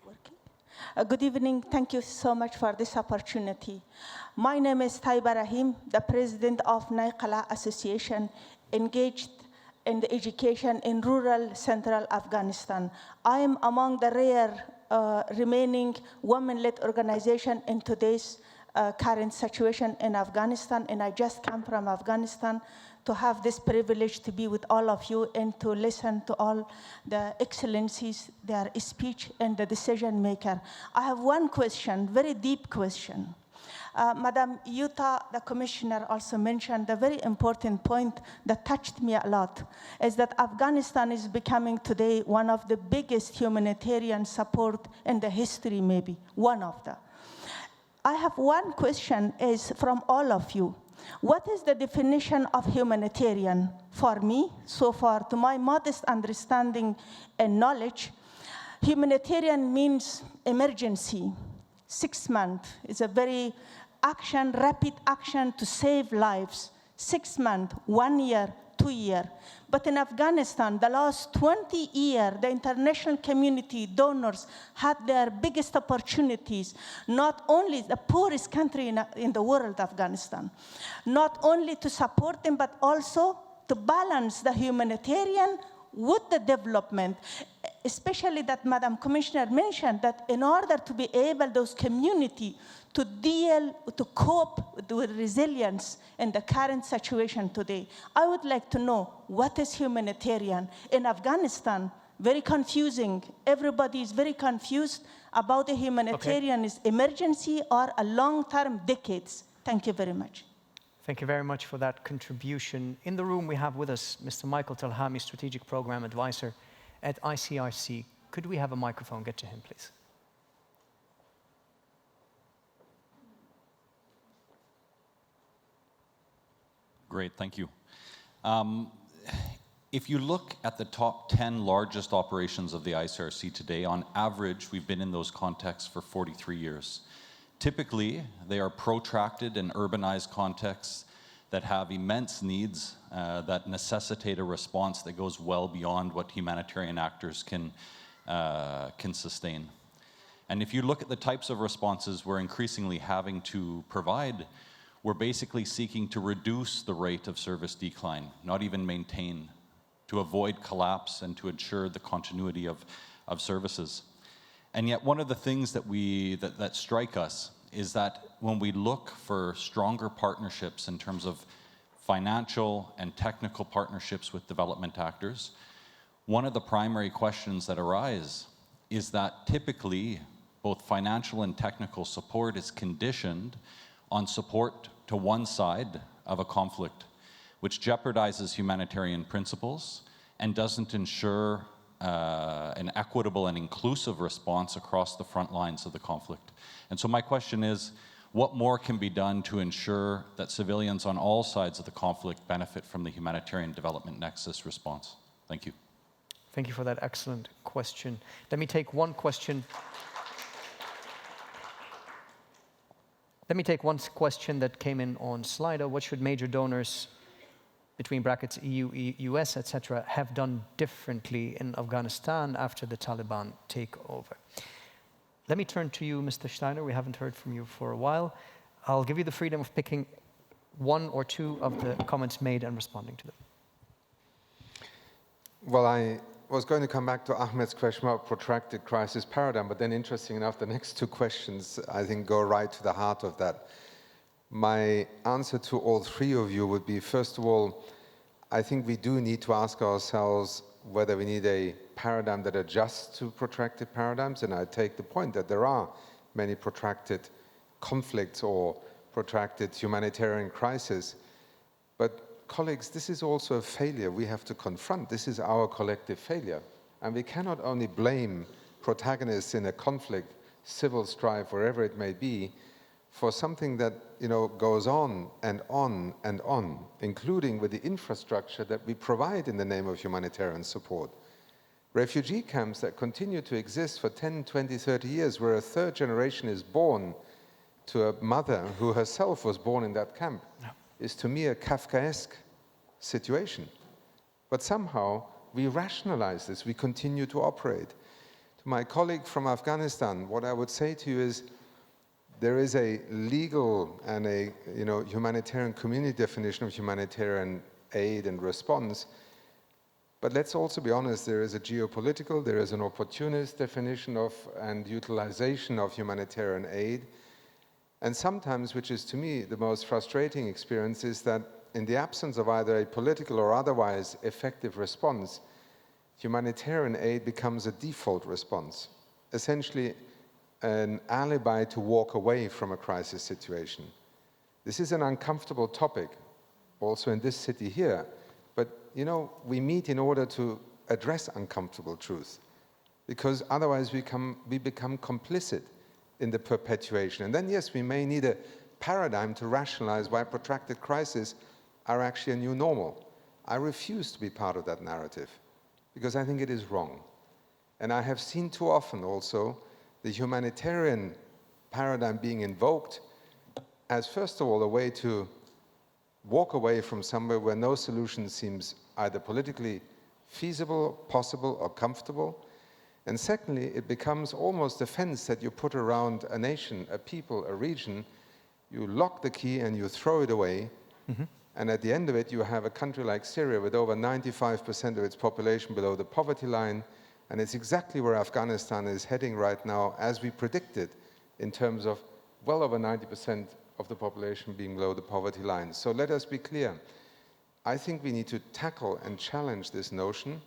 Working? Good evening. Thank you so much for this opportunity. My name is Taiba Rahim, the president of Naikala Association, engaged in the education in rural central Afghanistan. I am among the rare remaining women-led organization in today's current situation in Afghanistan, and I just came from Afghanistan to have this privilege to be with all of you and to listen to all the excellencies, their speech and the decision maker. I have one question, very deep question. Madam Yuta, the commissioner, also mentioned a very important point that touched me a lot, is that Afghanistan is becoming today one of the biggest humanitarian support in the history, maybe, one of the. I have one question is from all of you. What is the definition of humanitarian? For me, so far, to my modest understanding and knowledge, humanitarian means emergency. 6 months is a very rapid action to save lives. 6 months, 1 year, 2 years. But in Afghanistan, the last 20 years, the international community, donors, had their biggest opportunities, not only the poorest country in the world, Afghanistan, not only to support them, but also to balance the humanitarian with the development, especially that Madam Commissioner mentioned that in order to be able, those community to cope with resilience in the current situation today. I would like to know what is humanitarian in Afghanistan. Very confusing. Everybody is very confused about the humanitarian is emergency or a long-term decades. Thank you very much. Thank you very much for that contribution. In the room, we have with us Mr. Michael Telhami, Strategic Program Advisor at ICRC Could we have a microphone get to him, please? Great, thank you. If you look at the top 10 largest operations of the ICRC today, on average, we've been in those contexts for 43 years. Typically, they are protracted and urbanized contexts that have immense needs that necessitate a response that goes well beyond what humanitarian actors can sustain. And if you look at the types of responses we're increasingly having to provide, we're basically seeking to reduce the rate of service decline, not even maintain, to avoid collapse and to ensure the continuity of services. And yet one of the things that strike us is that when we look for stronger partnerships in terms of financial and technical partnerships with development actors, one of the primary questions that arise is that typically both financial and technical support is conditioned on support to one side of a conflict, which jeopardizes humanitarian principles and doesn't ensure an equitable and inclusive response across the front lines of the conflict. And so my question is, what more can be done to ensure that civilians on all sides of the conflict benefit from the humanitarian development nexus response? Thank you. Thank you for that excellent question. Let me take one question. Let me take one question that came in on Slido. What should major donors, between brackets EU, US, etc., have done differently in Afghanistan after the Taliban takeover? Let me turn to you, Mr. Steiner. We haven't heard from you for a while. I'll give you the freedom of picking one or two of the comments made and responding to them. Well, I was going to come back to Ahmed's question about protracted crisis paradigm, but then interesting enough, the next two questions, I think, go right to the heart of that. My answer to all three of you would be, first of all, I think we do need to ask ourselves whether we need a paradigm that adjusts to protracted paradigms, and I take the point that there are many protracted conflicts or protracted humanitarian crises. But colleagues, this is also a failure we have to confront. This is our collective failure. And we cannot only blame protagonists in a conflict, civil strife, wherever it may be, for something that goes on and on and on, including with the infrastructure that we provide in the name of humanitarian support. Refugee camps that continue to exist for 10, 20, 30 years, where a third generation is born to a mother who herself was born in that camp, is to me a Kafkaesque situation. But somehow we rationalize this, we continue to operate. To my colleague from Afghanistan, what I would say to you is, there is a legal and a humanitarian community definition of humanitarian aid and response. But let's also be honest, there is a geopolitical, there is an opportunist definition of and utilization of humanitarian aid. And sometimes, which is to me the most frustrating experience, is that in the absence of either a political or otherwise effective response, humanitarian aid becomes a default response. Essentially, an alibi to walk away from a crisis situation. This is an uncomfortable topic, also in this city here, but we meet in order to address uncomfortable truth, because otherwise we become complicit in the perpetuation. And then yes, we may need a paradigm to rationalize why protracted crises are actually a new normal. I refuse to be part of that narrative, because I think it is wrong. And I have seen too often also the humanitarian paradigm being invoked as, first of all, a way to walk away from somewhere where no solution seems either politically feasible, possible, or comfortable. And secondly, it becomes almost a fence that you put around a nation, a people, a region. You lock the key and you throw it away. Mm-hmm. And at the end of it, you have a country like Syria with over 95% of its population below the poverty line. And it's exactly where Afghanistan is heading right now, as we predicted, in terms of well over 90% of the population being below the poverty line. So let us be clear. I think we need to tackle and challenge this notion.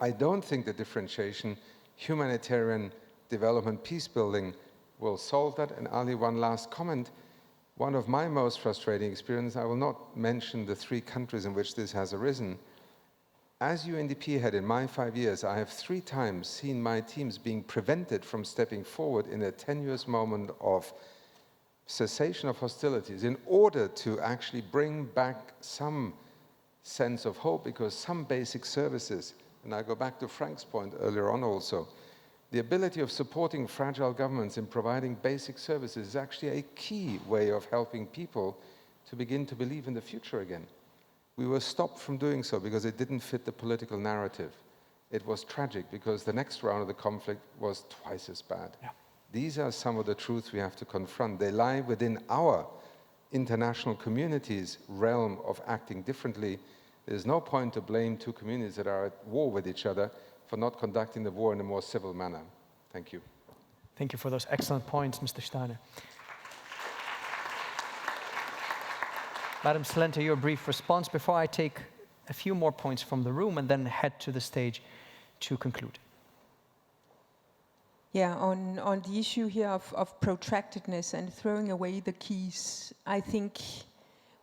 I don't think the differentiation, humanitarian development, peace building will solve that. And Ali, one last comment. One of my most frustrating experiences, I will not mention the 3 countries in which this has arisen, As UNDP head in my 5 years, I have 3 times seen my teams being prevented from stepping forward in a tenuous moment of cessation of hostilities in order to actually bring back some sense of hope, because some basic services, and I go back to Frank's point earlier on also, the ability of supporting fragile governments in providing basic services is actually a key way of helping people to begin to believe in the future again. We were stopped from doing so because it didn't fit the political narrative. It was tragic because the next round of the conflict was twice as bad. Yeah. These are some of the truths we have to confront. They lie within our international community's realm of acting differently. There's no point to blame 2 communities that are at war with each other for not conducting the war in a more civil manner. Thank you. Thank you for those excellent points, Mr. Steiner. Madam Salente, your brief response before I take a few more points from the room and then head to the stage to conclude. Yeah, on the issue here of protractedness and throwing away the keys, I think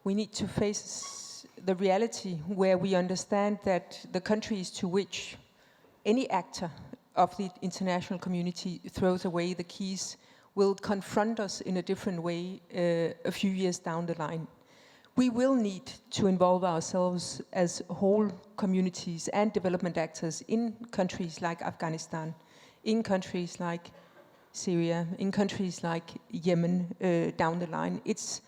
we need to face the reality where we understand that the countries to which any actor of the international community throws away the keys will confront us in a different way a few years down the line. We will need to involve ourselves as whole communities and development actors in countries like Afghanistan, in countries like Syria, in countries like Yemen down the line. It's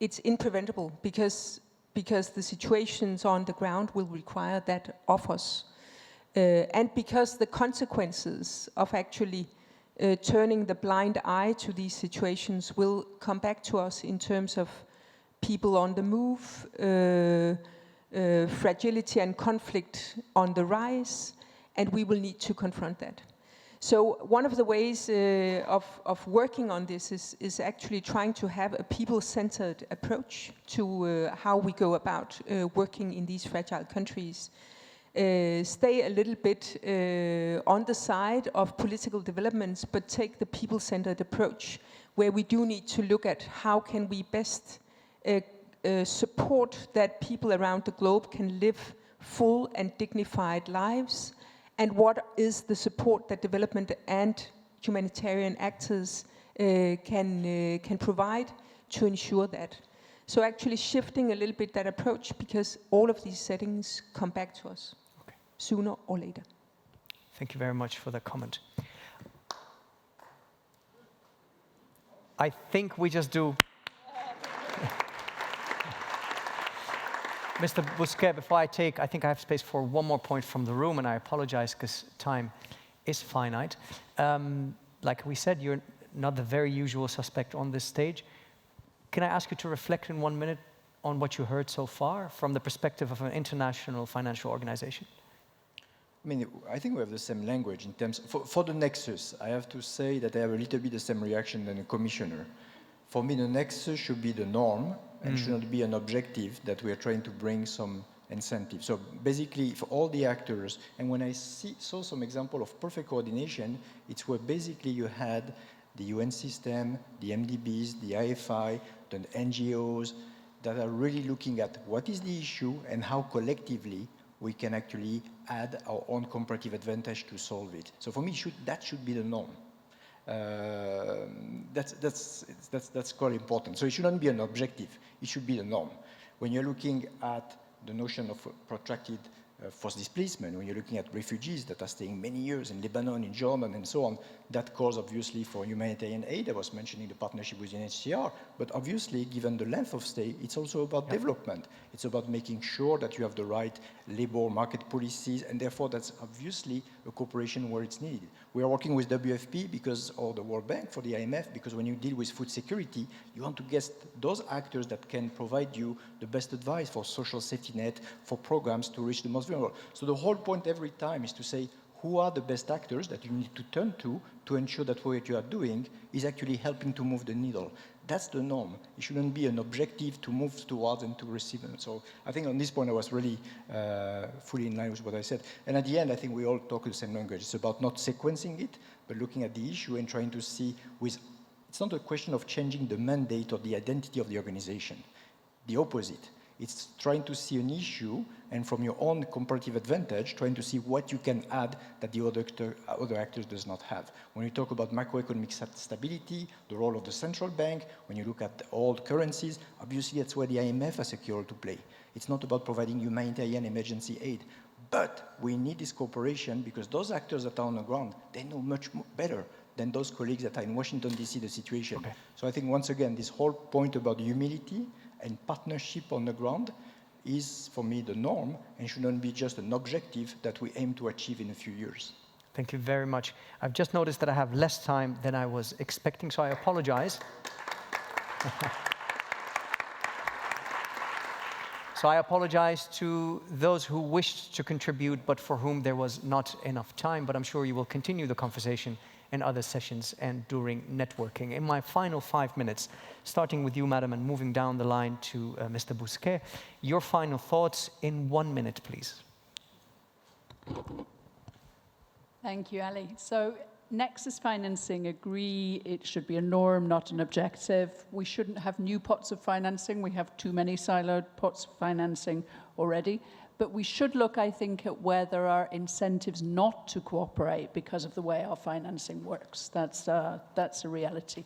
impreventable because the situations on the ground will require that of us. And because the consequences of actually turning the blind eye to these situations will come back to us in terms of people on the move, fragility and conflict on the rise, and we will need to confront that. So one of the ways of working on this is actually trying to have a people-centered approach to how we go about working in these fragile countries. Stay a little bit on the side of political developments, but take the people-centered approach, where we do need to look at how can we best support that people around the globe can live full and dignified lives, and what is the support that development and humanitarian actors can provide to ensure that. So actually shifting a little bit that approach, because all of these settings come back to us sooner or later. Thank you very much for the comment. I think we just do... Mr. Bousquet, before I think I have space for one more point from the room, and I apologize because time is finite. Like we said, you're not the very usual suspect on this stage. Can I ask you to reflect in 1 minute on what you heard so far from the perspective of an international financial organization? I mean, I think we have the same language in terms, for the nexus, I have to say that I have a little bit the same reaction than a commissioner. For me, the nexus should be the norm and should not be an objective that we are trying to bring some incentive. So basically, for all the actors, and when I saw some example of perfect coordination, it's where basically you had the UN system, the MDBs, the IFI, the NGOs, that are really looking at what is the issue and how collectively we can actually add our own comparative advantage to solve it. So for me, that should be the norm. That's quite important. So it shouldn't be an objective. It should be the norm. When you're looking at the notion of protracted forced displacement, when you're looking at refugees that are staying many years in Lebanon, in Jordan, and so on, that calls obviously for humanitarian aid. I was mentioning the partnership with UNHCR, but obviously, given the length of stay, it's also about development. It's about making sure that you have the right labor market policies, and therefore that's obviously a cooperation where it's needed. We are working with WFP or the World Bank for the IMF, because when you deal with food security, you want to get those actors that can provide you the best advice for social safety net, for programs to reach the most vulnerable. So the whole point every time is to say, who are the best actors that you need to turn to ensure that what you are doing is actually helping to move the needle. That's the norm. It shouldn't be an objective to move towards and to receive them. So I think on this point I was really fully in line with what I said. And at the end, I think we all talk the same language. It's about not sequencing it, but looking at the issue and trying to see it's not a question of changing the mandate or the identity of the organization. The opposite. It's trying to see an issue and from your own comparative advantage, trying to see what you can add that the other actors does not have. When you talk about macroeconomic stability, the role of the central bank, when you look at all the currencies, obviously that's where the IMF has a key role to play. It's not about providing humanitarian emergency aid, but we need this cooperation because those actors that are on the ground, they know much better than those colleagues that are in Washington, D.C., the situation. Okay. So I think, once again, this whole point about humility and partnership on the ground is, for me, the norm and should not be just an objective that we aim to achieve in a few years. Thank you very much. I've just noticed that I have less time than I was expecting, so I apologize. So I apologize to those who wished to contribute, but for whom there was not enough time, but I'm sure you will continue the conversation in other sessions and during networking. In my final 5 minutes, starting with you, Madam, and moving down the line to Mr. Bousquet, your final thoughts in 1 minute, please. Thank you, Ali. So Nexus financing, agree it should be a norm, not an objective. We shouldn't have new pots of financing. We have too many siloed pots of financing already. But we should look, I think, at where there are incentives not to cooperate because of the way our financing works. That's a reality.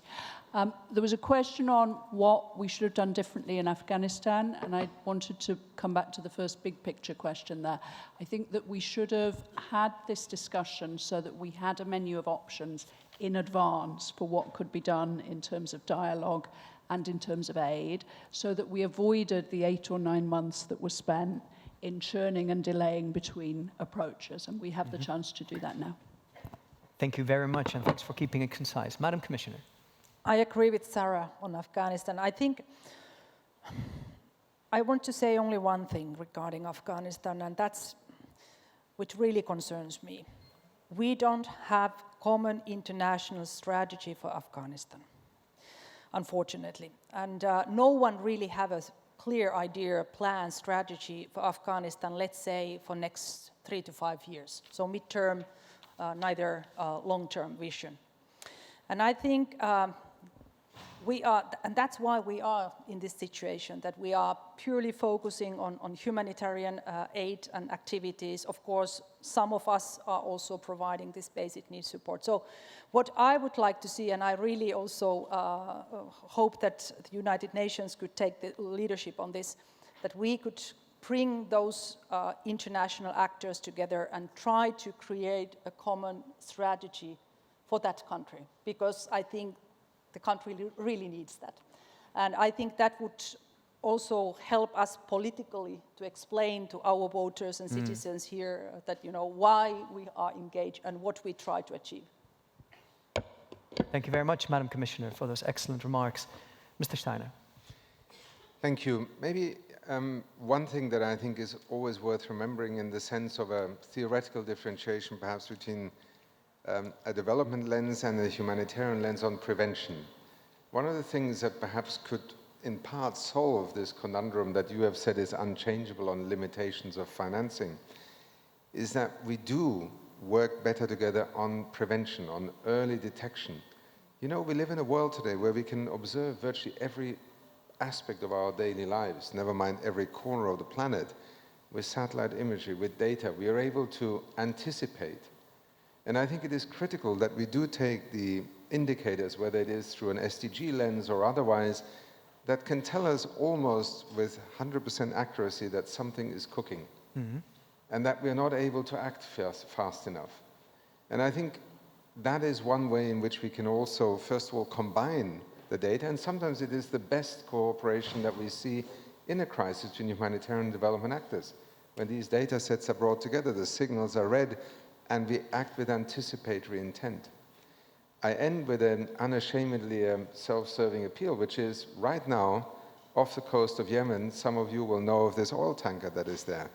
There was a question on what we should have done differently in Afghanistan, and I wanted to come back to the first big picture question there. I think that we should have had this discussion so that we had a menu of options in advance for what could be done in terms of dialogue and in terms of aid, so that we avoided the 8 or 9 months that were spent in churning and delaying between approaches, and we have the chance to do that now. Thank you very much, and thanks for keeping it concise. Madam Commissioner. I agree with Sarah on Afghanistan. I think I want to say only one thing regarding Afghanistan, and that's what really concerns me. We don't have common international strategy for Afghanistan, unfortunately. And no one really have a clear idea, plan, strategy for Afghanistan, let's say, for next 3 to 5 years. So midterm, neither long-term vision. And I think we are, and that's why we are in this situation, that we are purely focusing on humanitarian aid and activities. Of course, some of us are also providing this basic needs support. So what I would like to see, and I really also hope that the United Nations could take the leadership on this, that we could bring those international actors together and try to create a common strategy for that country, because I think the country really needs that. And I think that would also help us politically to explain to our voters and citizens here that, you know, why we are engaged and what we try to achieve. Thank you very much, Madam Commissioner, for those excellent remarks. Mr. Steiner. Thank you. Maybe one thing that I think is always worth remembering in the sense of a theoretical differentiation perhaps between a development lens and a humanitarian lens on prevention. One of the things that perhaps could in part solve this conundrum that you have said is unchangeable on limitations of financing is that we do work better together on prevention, on early detection. You know, we live in a world today where we can observe virtually every aspect of our daily lives, never mind every corner of the planet, with satellite imagery, with data. We are able to anticipate. And I think it is critical that we do take the indicators, whether it is through an SDG lens or otherwise, that can tell us almost with 100% accuracy that something is cooking and that we are not able to act fast enough. And I think that is one way in which we can also, first of all, combine the data, and sometimes it is the best cooperation that we see in a crisis between humanitarian and development actors. When these data sets are brought together, the signals are read, and we act with anticipatory intent. I end with an unashamedly self-serving appeal, which is right now, off the coast of Yemen, some of you will know of this oil tanker that is there.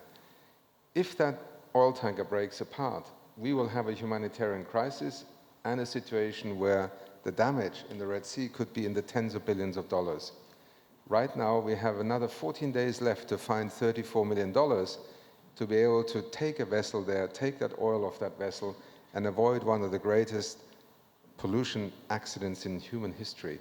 If that oil tanker breaks apart, we will have a humanitarian crisis and a situation where the damage in the Red Sea could be in the tens of billions of dollars. Right now, we have another 14 days left to find $34 million to be able to take a vessel there, take that oil off that vessel, and avoid one of the greatest pollution accidents in human history,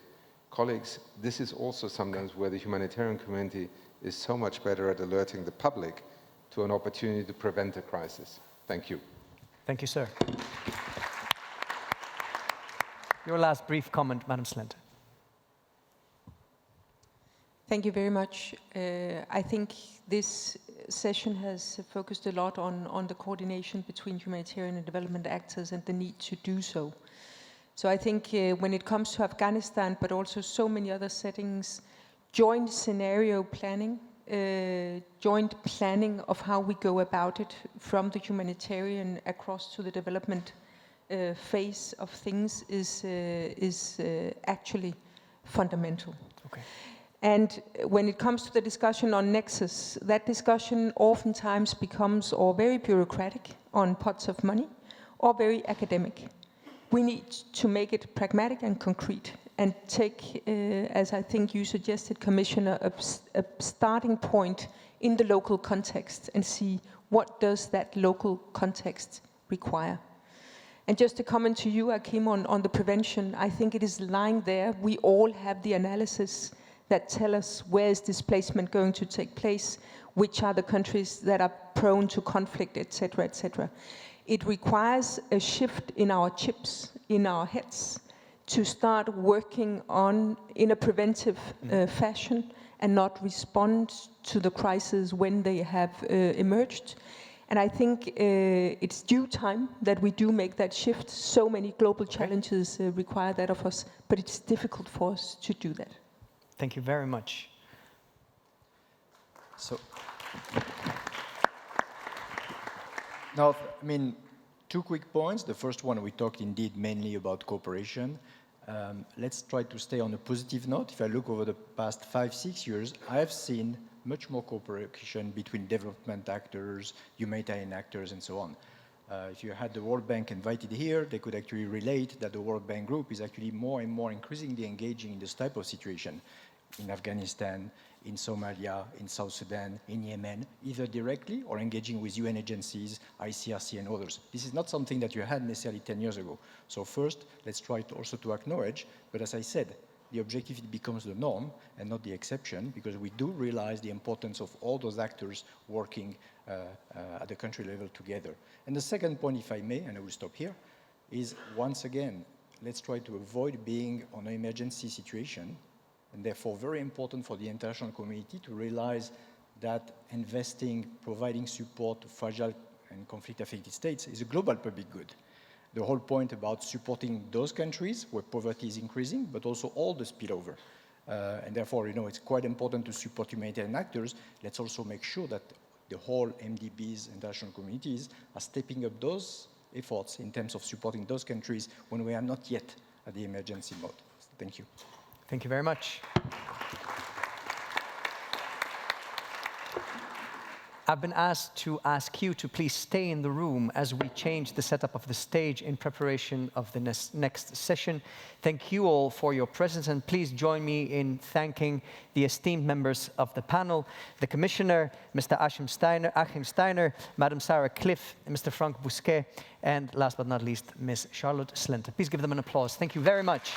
colleagues, this is also sometimes where the humanitarian community is so much better at alerting the public to an opportunity to prevent a crisis. Thank you. Thank you, sir. Your last brief comment, Madam Slenter. Thank you very much. I think this session has focused a lot on the coordination between humanitarian and development actors and the need to do so. So I think when it comes to Afghanistan, but also so many other settings, joint scenario planning, joint planning of how we go about it from the humanitarian across to the development phase of things is actually fundamental. Okay. And when it comes to the discussion on nexus, that discussion oftentimes becomes or very bureaucratic on pots of money or very academic. We need to make it pragmatic and concrete and take, as I think you suggested, Commissioner, a starting point in the local context and see what does that local context require. And just to comment to you, Akim, on the prevention, I think it is lying there. We all have the analysis that tell us where is displacement going to take place, which are the countries that are prone to conflict, etc., etc. It requires a shift in our chips, in our heads, to start working on in a preventive fashion and not respond to the crises when they have emerged. And I think it's due time that we do make that shift. So many global challenges require that of us, but it's difficult for us to do that. Thank you very much. So, now, I mean, 2 quick points. The first one, we talked indeed mainly about cooperation. Let's try to stay on a positive note. If I look over the past 5-6 years, I have seen much more cooperation between development actors, humanitarian actors, and so on. If you had the World Bank invited here, they could actually relate that the World Bank group is actually more and more increasingly engaging in this type of situation in Afghanistan, in Somalia, in South Sudan, in Yemen, either directly or engaging with UN agencies, ICRC and others. This is not something that you had necessarily 10 years ago. So first, let's try to also to acknowledge, but as I said, the objective it becomes the norm and not the exception, because we do realize the importance of all those actors working at the country level together. And the second point, if I may, and I will stop here, is once again, let's try to avoid being on an emergency situation, and therefore very important for the international community to realize that investing, providing support to fragile and conflict-affected states is a global public good. The whole point about supporting those countries where poverty is increasing, but also all the spillover. And therefore, it's quite important to support humanitarian actors. Let's also make sure that the whole MDBs, international communities, are stepping up those efforts in terms of supporting those countries when we are not yet at the emergency mode. Thank you. Thank you very much. I've been asked to ask you to please stay in the room as we change the setup of the stage in preparation of the next session. Thank you all for your presence, and please join me in thanking the esteemed members of the panel, the Commissioner, Mr. Achim Steiner, Madam Sarah Cliff, Mr. Frank Bousquet, and last but not least, Ms. Charlotte Slenter. Please give them an applause. Thank you very much.